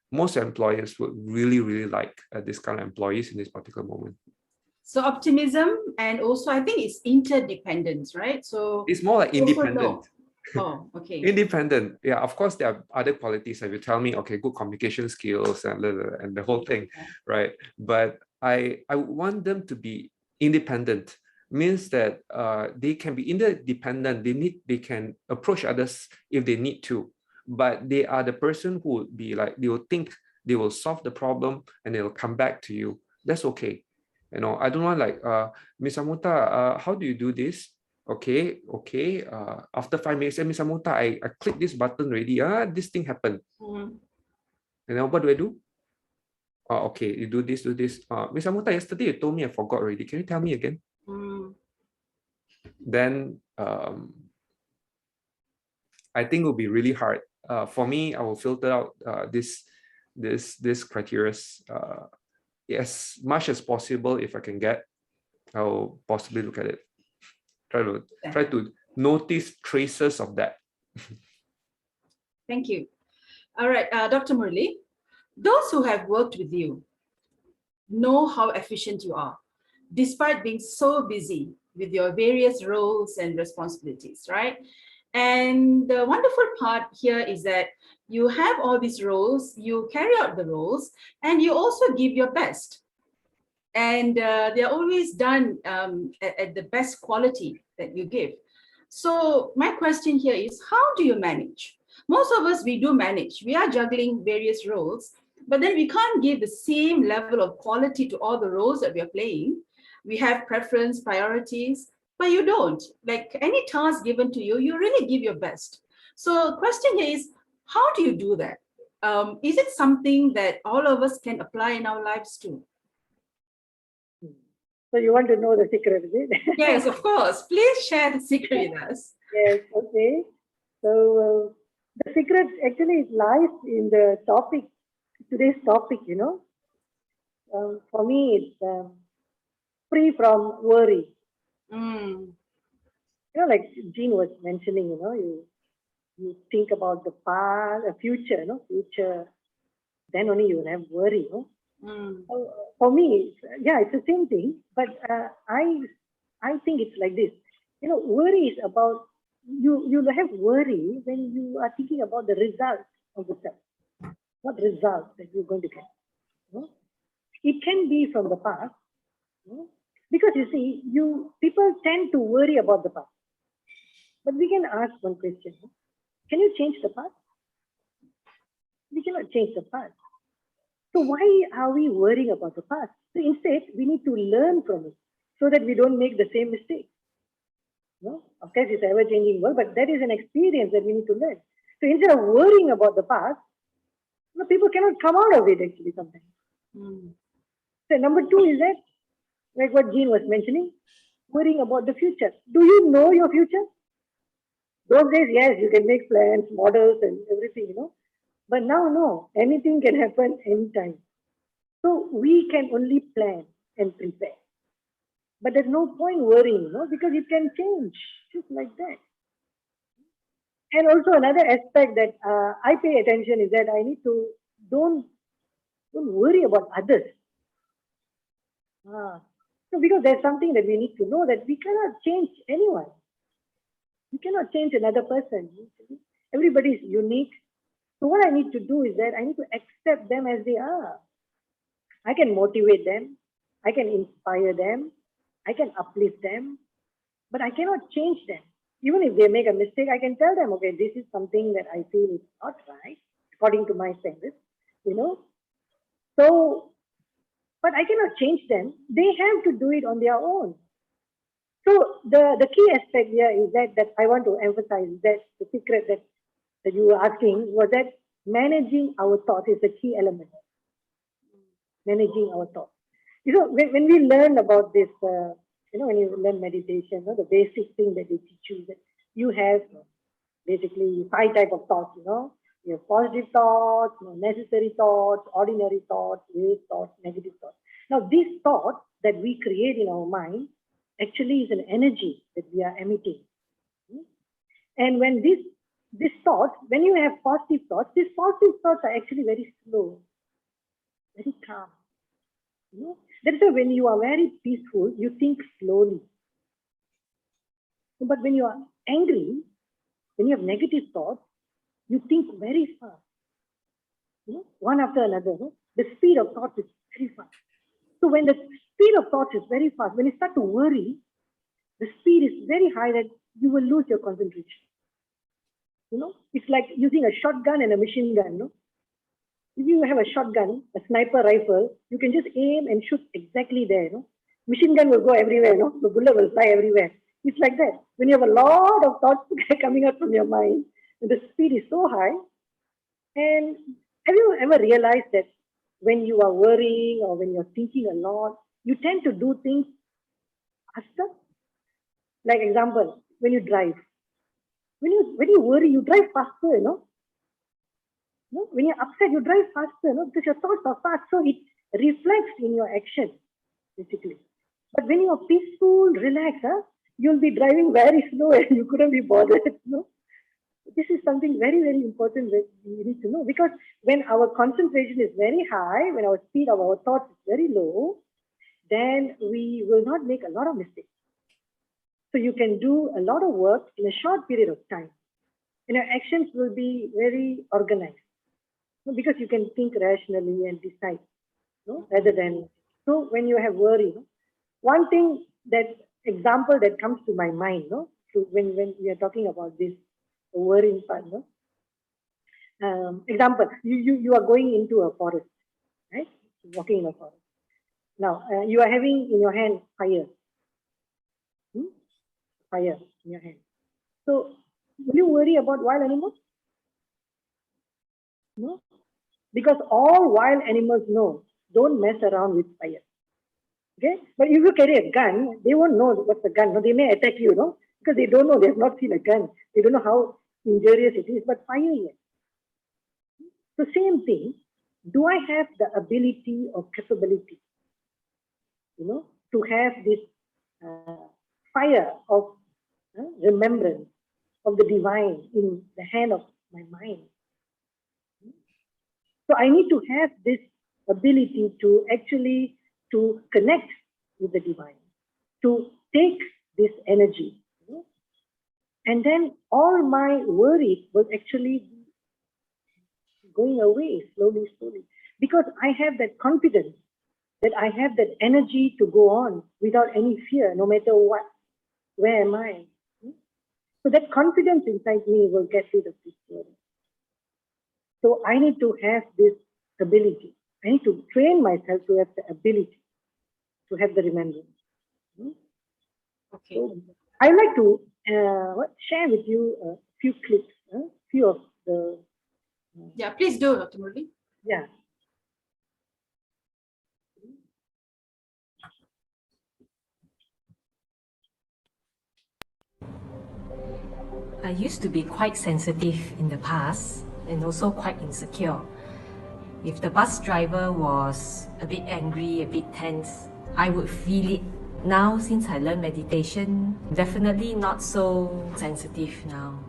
most employers would really, really like this kind of employees in this particular moment. So optimism, and also I think it's interdependence, right? So it's more like independent. Oh, okay. Independent. Yeah, of course, there are other qualities. If you tell me, okay, good communication skills and the whole thing, right? But I want them to be independent means that they can be interdependent. They can approach others if they need to, but they are the person who would be like, they will think, they will solve the problem, and they will come back to you. That's okay. You know, I don't want like, Miss Amuta, how do you do this? Okay. After 5 minutes, Miss Amuta, I click this button already. This thing happened. And then what do I do? Okay, you do this. Miss Amuta, yesterday you told me, I forgot already. Can you tell me again? Then I think it will be really hard. For me, I will filter out this criteria as much as possible. If I can get, I will possibly look at it. Try to notice traces of that. Thank you. All right, Dr. Murli, those who have worked with you know how efficient you are, despite being so busy with your various roles and responsibilities, right? And the wonderful part here is that you have all these roles, you carry out the roles, and you also give your best. And they're always done at the best quality that you give. So my question here is, how do you manage? Most of us, we do manage. We are juggling various roles, but then we can't give the same level of quality to all the roles that we are playing. We have preference, priorities, but you don't. Like any task given to you, you really give your best. So the question here is, how do you do that? Is it something that all of us can apply in our lives too? So you want to know the secret, is it? Yes, of course. Please share the secret with us. Yes, okay. So the secret actually lies in the topic, today's topic, you know. For me, it's free from worry. You know, like Jean was mentioning, you know, you think about the past, the future, you know, future, then only you will have worry, you know. For me, it's the same thing, but I think it's like this. You know, worry is about, you have worry when you are thinking about the result of the step. What result that you're going to get? You know? It can be from the past, you know? Because you see, people tend to worry about the past. But we can ask one question: can you change the past? We cannot change the past. So why are we worrying about the past? So instead, we need to learn from it so that we don't make the same mistake. No? Of course, it's an ever-changing world, but that is an experience that we need to learn. So instead of worrying about the past, you know, people cannot come out of it actually sometimes. So number two is that, like what Jean was mentioning, worrying about the future. Do you know your future? Those days, yes, you can make plans, models and everything, you know. But now, no, anything can happen anytime. So we can only plan and prepare. But there's no point worrying, you know, because it can change just like that. And also another aspect that I pay attention is that I need to don't worry about others. So because there's something that we need to know, that we cannot change anyone. We cannot change another person. Everybody is unique. So what I need to do is that I need to accept them as they are. I can motivate them. I can inspire them. I can uplift them. But I cannot change them. Even if they make a mistake, I can tell them, okay, this is something that I feel is not right, according to my standards, you know. So, but I cannot change them. They have to do it on their own. So the key aspect here is that I want to emphasize, that the secret that you were asking was that managing our thoughts is the key element. Managing our thoughts. You know, when we learn about this, you know, when you learn meditation, you know, the basic thing that they teach you, that you have basically 5 types of thoughts, you know. You have positive thoughts, you know, necessary thoughts, ordinary thoughts, waste thoughts, negative thoughts. Now, these thoughts that we create in our mind actually is an energy that we are emitting. And when this thought, when you have positive thoughts, these positive thoughts are actually very slow, very calm. You know? That is why when you are very peaceful, you think slowly. But when you are angry, when you have negative thoughts, you think very fast. You know, one after another. You know? The speed of thought is very fast. So when the speed of thought is very fast. When you start to worry, the speed is very high that you will lose your concentration. It's like using a shotgun and a machine gun. If you have a shotgun, a sniper rifle, you can just aim and shoot exactly there. Machine gun will go everywhere. The bullet will fly everywhere. It's like that. When you have a lot of thoughts coming out from your mind, the speed is so high. And have you ever realized that when you are worrying or when you're thinking a lot, you tend to do things faster? Like example, when you drive. When you worry, you drive faster, When you're upset, you drive faster, because your thoughts are fast, so it reflects in your action, basically. But when you're peaceful, relaxed, you'll be driving very slow and you couldn't be bothered, This is something very, very important that we need to know, because when our concentration is very high, when our speed of our thoughts is very low, then we will not make a lot of mistakes. So you can do a lot of work in a short period of time. And your actions will be very organized, because you can think rationally and decide, rather than, so when you have worry, one thing, that example that comes to my mind, so when we are talking about this worrying part, example, you are going into a forest, right? Walking in a forest. Now, you are having in your hand fire. Fire in your hand. So, will you worry about wild animals? No. Because all wild animals know, don't mess around with fire. Okay? But if you carry a gun, they won't know what's a gun. They may attack you, because they don't know, they have not seen a gun. They don't know how injurious it is, but fire, yes. So same thing, do I have the ability or capability, to have this fire of remembrance of the divine in the hand of my mind? So I need to have this ability to actually to connect with the divine, to take this energy, and then all my worries will actually be going away slowly, because I have that confidence that I have that energy to go on without any fear, no matter what. Where am I? So that confidence inside me will get rid of this worry. So I need to have this ability. I need to train myself to have the ability to have the remembrance. Okay. So I'd like to share with you a few clips, few of the. Yeah, please do, Dr. Murali. Yeah. I used to be quite sensitive in the past and also quite insecure. If the bus driver was a bit angry, a bit tense, I would feel it. Now, since I learned meditation, definitely not so sensitive now.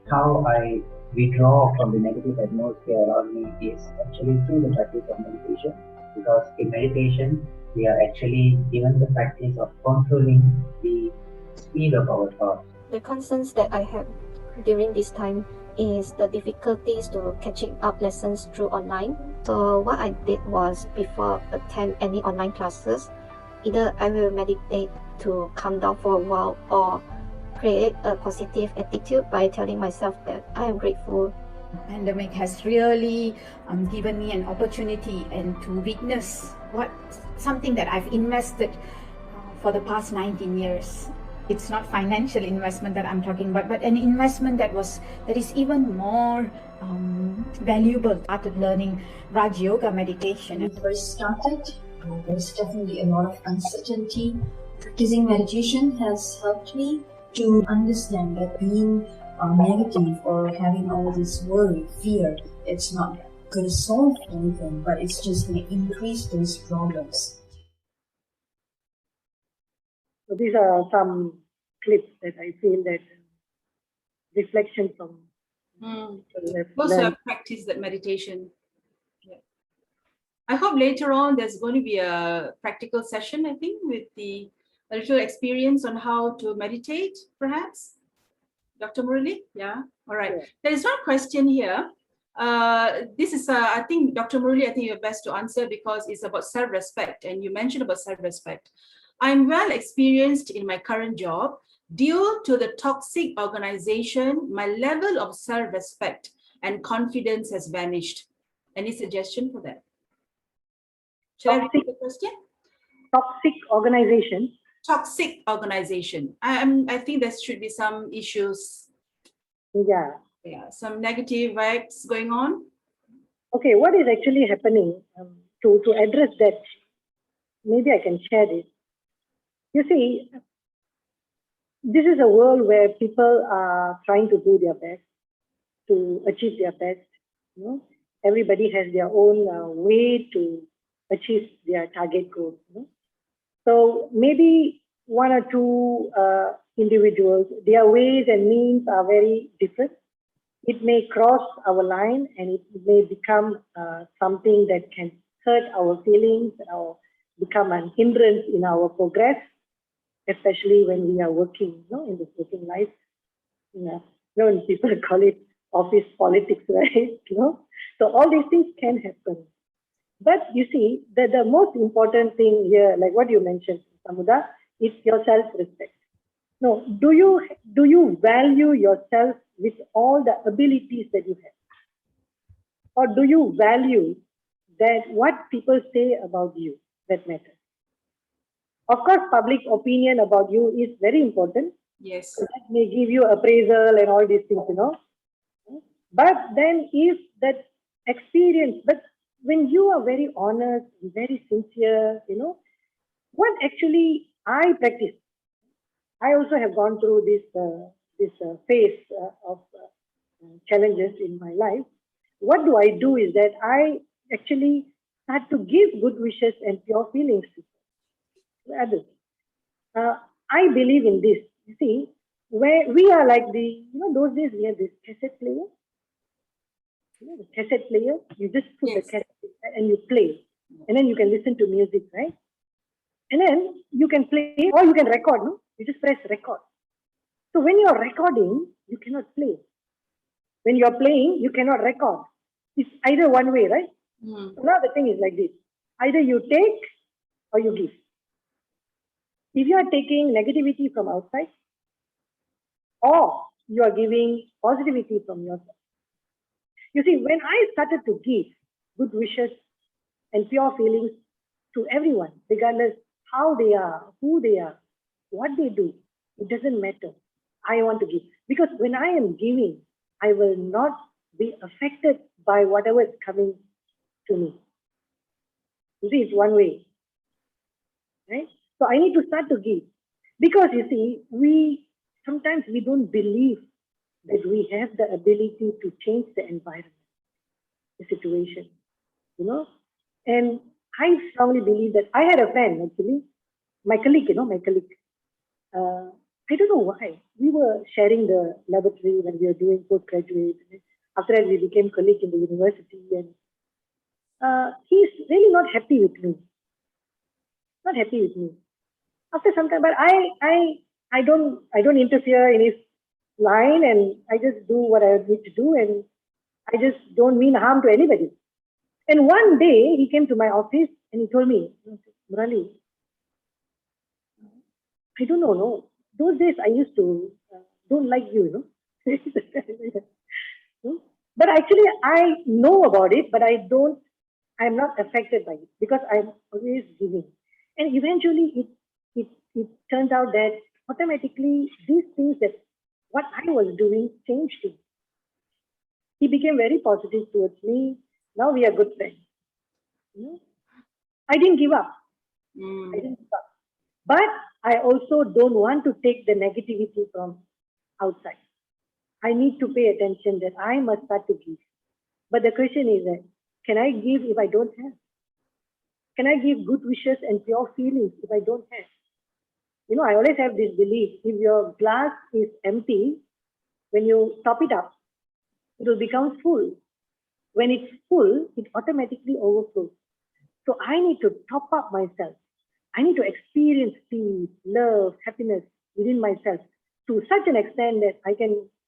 How I withdraw from the negative atmosphere around me is actually through the practice of meditation, because in meditation we are actually given the practice of controlling the speed of our thoughts. The concerns that I have during this time is the difficulties to catching up lessons through online. So what I did was, before attend any online classes, either I will meditate to calm down for a while, or create a positive attitude by telling myself that I am grateful. Pandemic has really given me an opportunity and to witness something that I've invested for the past 19 years. It's not financial investment that I'm talking about, but an investment that is even more valuable. I started learning Raj Yoga meditation. When I first started, there was definitely a lot of uncertainty. Practicing meditation has helped me to understand that being negative or having all this worry, fear, it's not going to solve anything, but it's just going to increase those problems. So these are some clips that I feel that reflection from. Also, I've practiced that meditation. Yeah. I hope later on there's going to be a practical session, I think, with a little experience on how to meditate, perhaps. Dr. Murali? Yeah. All right. Yeah. There is one question here. This is, I think, Dr. Murali, I think you're best to answer because it's about self-respect, and you mentioned about self-respect. I'm well experienced in my current job. Due to the toxic organization, my level of self-respect and confidence has vanished. Any suggestion for that? Shall I repeat the question? Toxic organization. Toxic organization. I think there should be some issues. Yeah. Yeah, some negative vibes going on. Okay, what is actually happening to address that? Maybe I can share this. You see, this is a world where people are trying to do their best, to achieve their best. You know, everybody has their own way to achieve their target goals. You know? So maybe one or two individuals, their ways and means are very different. It may cross our line and it may become something that can hurt our feelings or become an hindrance in our progress, especially when we are working, you know, in this working life. Yeah. You know, when people call it office politics, right? You know, so all these things can happen. But you see, the most important thing here, like what you mentioned, Samuda, is your self-respect. No, do you value yourself with all the abilities that you have? Or do you value that what people say about you that matters? Of course, public opinion about you is very important. Yes. So that may give you appraisal and all these things, you know. But then if that experience, but when you are very honest, very sincere, you know, what actually I practice, I also have gone through this phase of challenges in my life. What do I do is that I actually start to give good wishes and pure feelings to others. I believe in this. You see, where we are like those days we had this cassette player. You know, the cassette player, you just put the cassette and you play. And then you can listen to music, right? And then you can play or you can record, no? You just press record. So when you're recording, you cannot play. When you're playing, you cannot record. It's either one way, right? So now the thing is like this. Either you take or you give. If you are taking negativity from outside, or you are giving positivity from yourself. You see, when I started to give good wishes and pure feelings to everyone, regardless how they are, who they are, what they do, it doesn't matter. I want to give. Because when I am giving, I will not be affected by whatever is coming to me. You see, it's one way. Right? So I need to start to give. Because you see, sometimes we don't believe that we have the ability to change the environment, the situation, you know. And I strongly believe that I had a friend actually, my colleague. I don't know why. We were sharing the laboratory when we were doing postgraduate. After that, we became colleagues in the university, and he's really not happy with me. Not happy with me. After some time, but I don't interfere in his line, and I just do what I need to do, and I just don't mean harm to anybody. And one day he came to my office and he told me, Murali, I don't know, no. Those days I used to don't like you, know. But actually I know about it, but I'm not affected by it because I'm always giving. And eventually it turned out that automatically these things that what I was doing changed him. He became very positive towards me. Now we are good friends. I didn't give up. I didn't give up. But I also don't want to take the negativity from outside. I need to pay attention that I must start to give. But the question is that, can I give if I don't have? Can I give good wishes and pure feelings if I don't have? You know, I always have this belief, if your glass is empty, when you top it up, it will become full. When it's full, it automatically overflows. So I need to top up myself. I need to experience peace, love, happiness within myself to such an extent that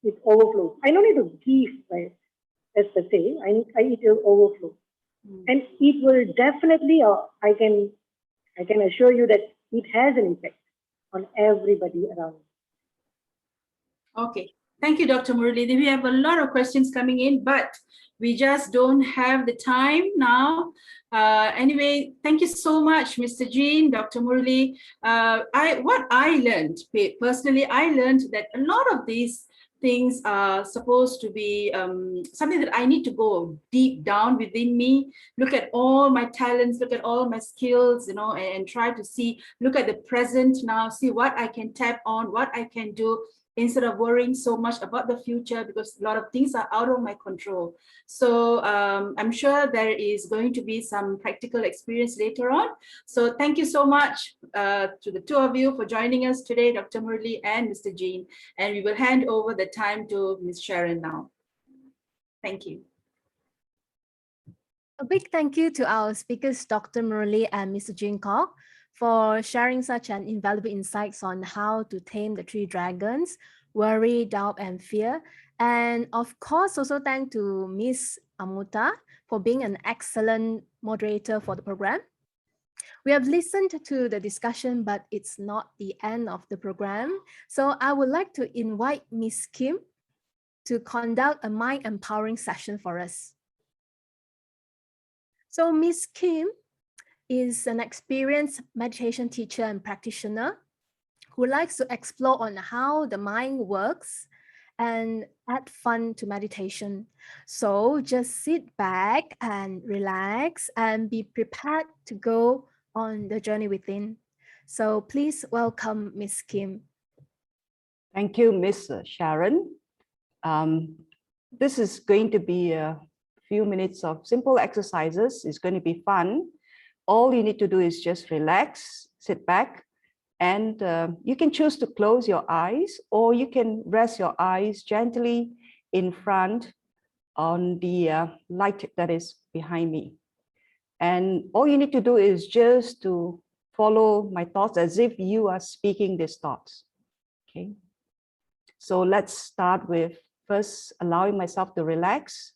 it overflows. I don't need to give, right? as per se. It will overflow. And it will definitely, I can assure you that it has an effect on everybody around. Okay, thank you, Dr. Murali. We have a lot of questions coming in, but we just don't have the time now. Anyway, thank you so much, Mr. Jean, Dr. Murali. What I learned, personally, I learned that a lot of these things are supposed to be something that I need to go deep down within me, look at all my talents, look at all my skills, and try to see, look at the present now, see what I can tap on, what I can do, instead of worrying so much about the future, because a lot of things are out of my control. So I'm sure there is going to be some practical experience later on. So thank you so much to the two of you for joining us today, Dr. Murali and Mr. Jean. And we will hand over the time to Ms. Sharon now. Thank you. A big thank you to our speakers, Dr. Murali and Mr. Jean Kok, for sharing such an invaluable insights on how to tame the three dragons, worry, doubt, and fear. And of course, also thank to Ms. Amuta for being an excellent moderator for the program. We have listened to the discussion, but it's not the end of the program. So I would like to invite Ms. Kim to conduct a mind empowering session for us. So Ms. Kim is an experienced meditation teacher and practitioner who likes to explore on how the mind works and add fun to meditation. So just sit back and relax and be prepared to go on the journey within. So please welcome Ms. Kim. Thank you, Ms. Sharon. This is going to be a few minutes of simple exercises. It's going to be fun. All you need to do is just relax, sit back, and you can choose to close your eyes, or you can rest your eyes gently in front on the light that is behind me. And all you need to do is just to follow my thoughts as if you are speaking these thoughts. Okay. So let's start with first allowing myself to relax.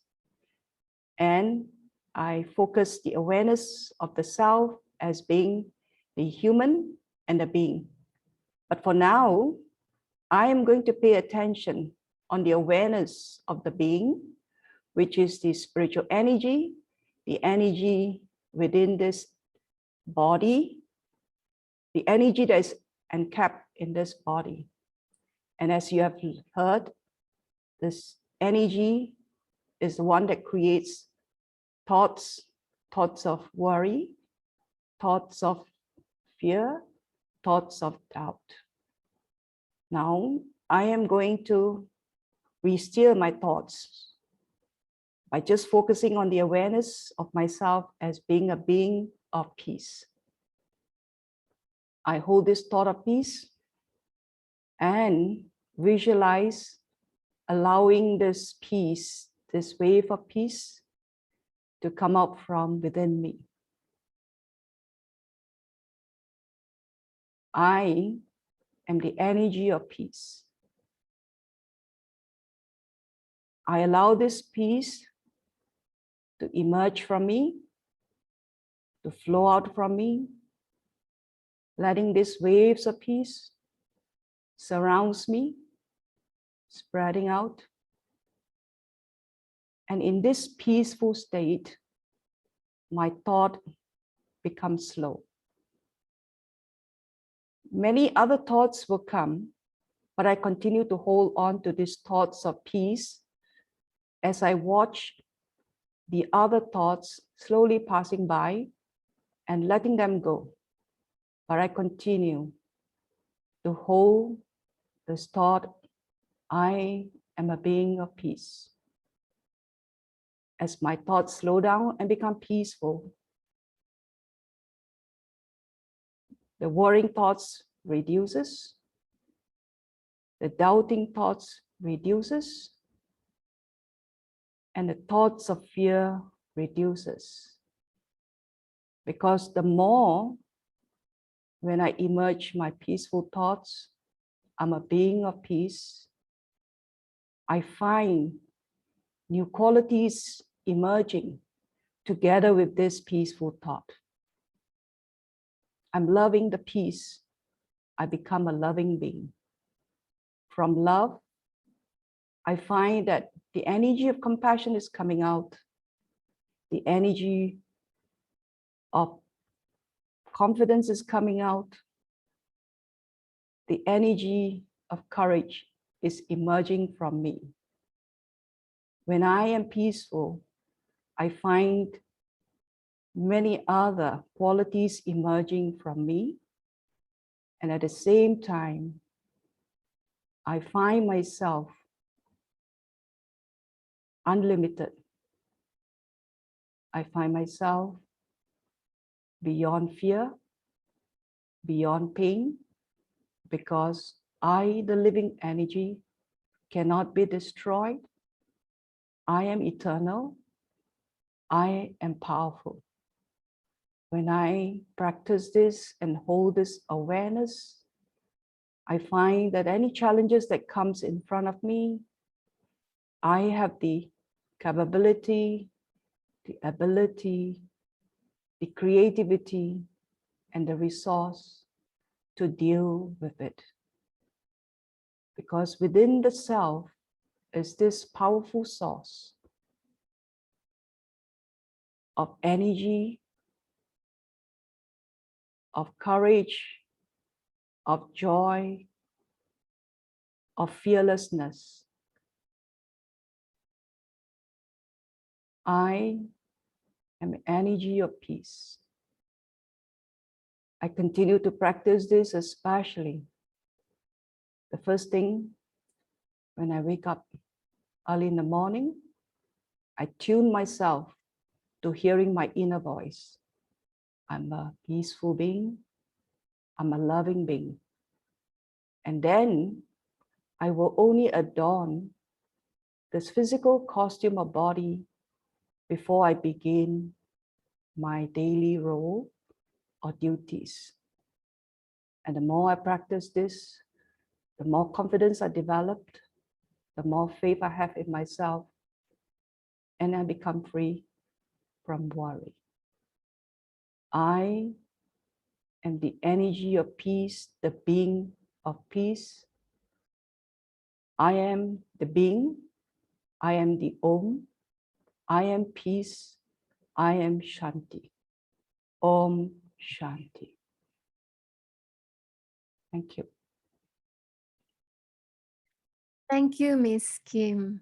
And I focus the awareness of the self as being the human and the being. But for now, I am going to pay attention on the awareness of the being, which is the spiritual energy, the energy within this body, the energy that is encapped in this body. And as you have heard, this energy is the one that creates thoughts of worry, thoughts of fear, thoughts of doubt. Now, I am going to re-steer my thoughts by just focusing on the awareness of myself as being a being of peace. I hold this thought of peace and visualize allowing this peace, this wave of peace, to come up from within me. I am the energy of peace. I allow this peace to emerge from me, to flow out from me, letting these waves of peace surrounds me, spreading out. And in this peaceful state, my thought becomes slow. Many other thoughts will come, but I continue to hold on to these thoughts of peace as I watch the other thoughts slowly passing by and letting them go. But I continue to hold this thought, I am a being of peace. As my thoughts slow down and become peaceful, the worrying thoughts reduces, the doubting thoughts reduces, and the thoughts of fear reduces. Because the more when I emerge my peaceful thoughts, I'm a being of peace, I find new qualities emerging together with this peaceful thought. I'm loving the peace. I become a loving being. From love, I find that the energy of compassion is coming out. The energy of confidence is coming out. The energy of courage is emerging from me. When I am peaceful, I find many other qualities emerging from me. And at the same time, I find myself unlimited. I find myself beyond fear, beyond pain, because I, the living energy, cannot be destroyed. I am eternal. I am powerful. When I practice this and hold this awareness, I find that any challenges that comes in front of me, I have the capability, the ability, the creativity, and the resource to deal with it. Because within the self is this powerful source of energy, of courage, of joy, of fearlessness. I am energy of peace. I continue to practice this, especially the first thing when I wake up early in the morning. I tune myself to hearing my inner voice. I'm a peaceful being. I'm a loving being. And then I will only adorn this physical costume of body before I begin my daily role or duties. And the more I practice this, the more confidence I developed, the more faith I have in myself, and I become free from worry. I am the energy of peace, the being of peace. I am the being. I am the Om. I am peace. I am Shanti. Om Shanti. Thank you. Thank you, Miss Kim.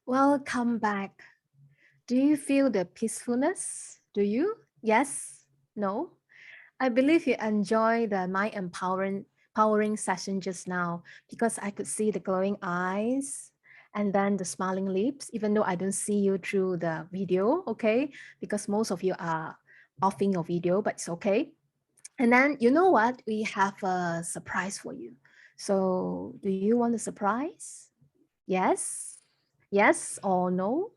Welcome back. Do you feel the peacefulness? Do you? Yes? No? I believe you enjoyed the mind empowering session just now because I could see the glowing eyes and then the smiling lips, even though I don't see you through the video, okay? Because most of you are offing your video, but it's okay. And then you know what? We have a surprise for you. So do you want a surprise? Yes? Yes or no?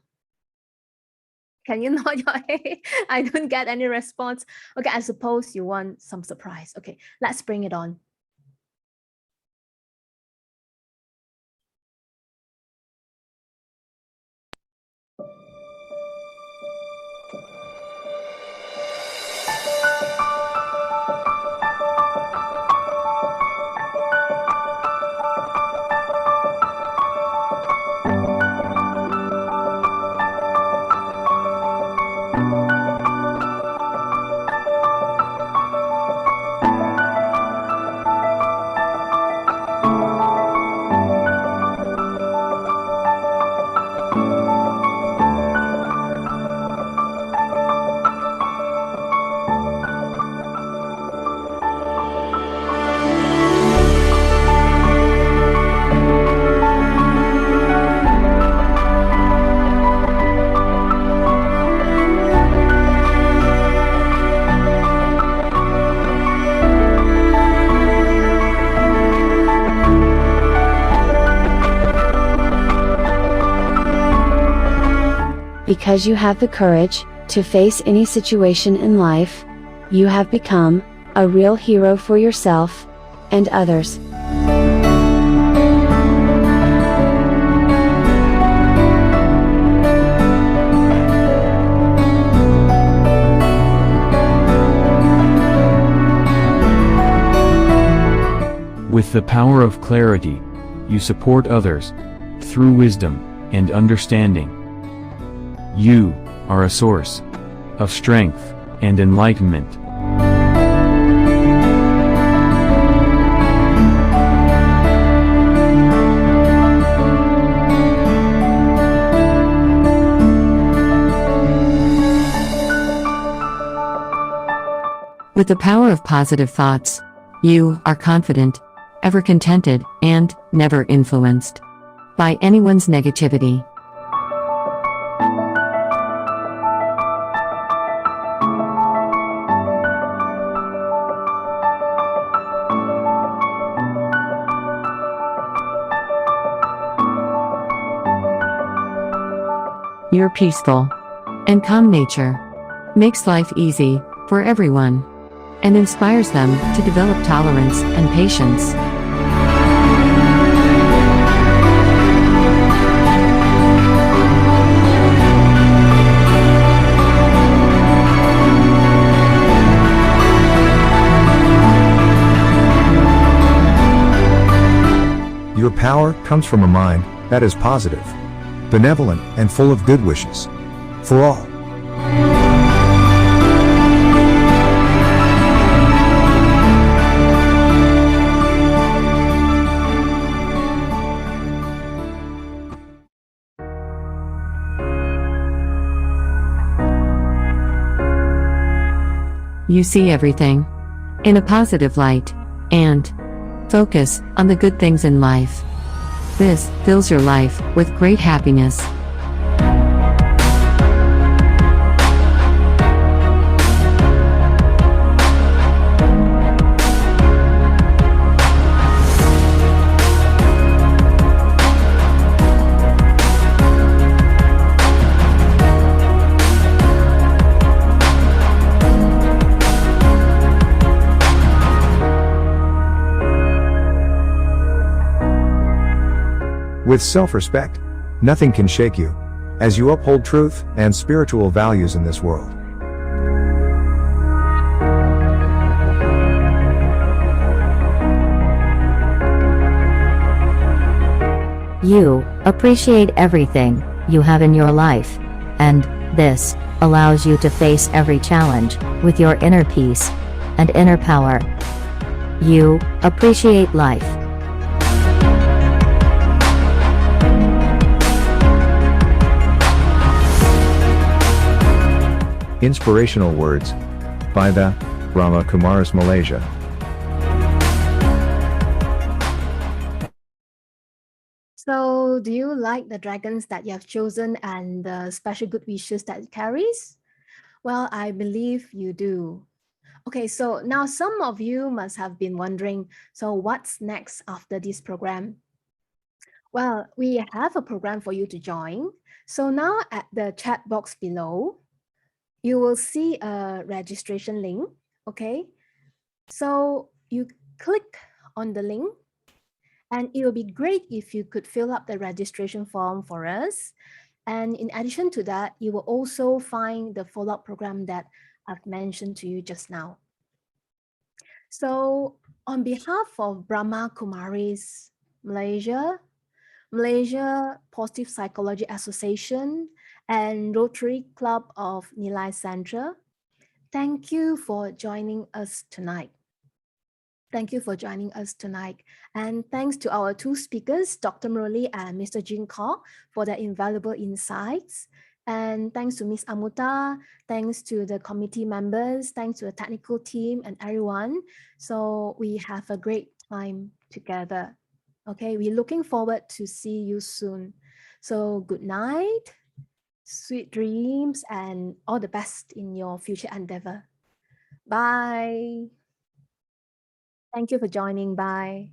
Can you nod your head? I don't get any response. Okay, I suppose you want some surprise. Okay, let's bring it on. Because you have the courage to face any situation in life, you have become a real hero for yourself and others. With the power of clarity, you support others through wisdom and understanding. You are a source of strength and enlightenment. With the power of positive thoughts, you are confident, ever contented, and never influenced by anyone's negativity. Your peaceful and calm nature makes life easy for everyone and inspires them to develop tolerance and patience. Your power comes from a mind that is positive, benevolent, and full of good wishes for all. You see everything in a positive light and focus on the good things in life. This fills your life with great happiness. With self-respect, nothing can shake you, as you uphold truth and spiritual values in this world. You appreciate everything you have in your life, and this allows you to face every challenge with your inner peace and inner power. You appreciate life. Inspirational words by the Brahma Kumaris, Malaysia. So, do you like the dragons that you have chosen and the special good wishes that it carries? Well, I believe you do. Okay, so now some of you must have been wondering, so what's next after this program? Well, we have a program for you to join. So now at the chat box below, you will see a registration link, okay? So you click on the link and it will be great if you could fill up the registration form for us. And in addition to that, you will also find the follow-up program that I've mentioned to you just now. So on behalf of Brahma Kumaris Malaysia, Malaysia Positive Psychology Association, and Rotary Club of Nilai Central, thank you for joining us tonight. Thank you for joining us tonight. And thanks to our two speakers, Dr. Murali and Mr. Jin Kaur, for their invaluable insights. And thanks to Ms. Amuta, thanks to the committee members, thanks to the technical team and everyone. So we have a great time together. Okay, we're looking forward to see you soon. So good night, sweet dreams, and all the best in your future endeavor. Bye. Thank you for joining. Bye.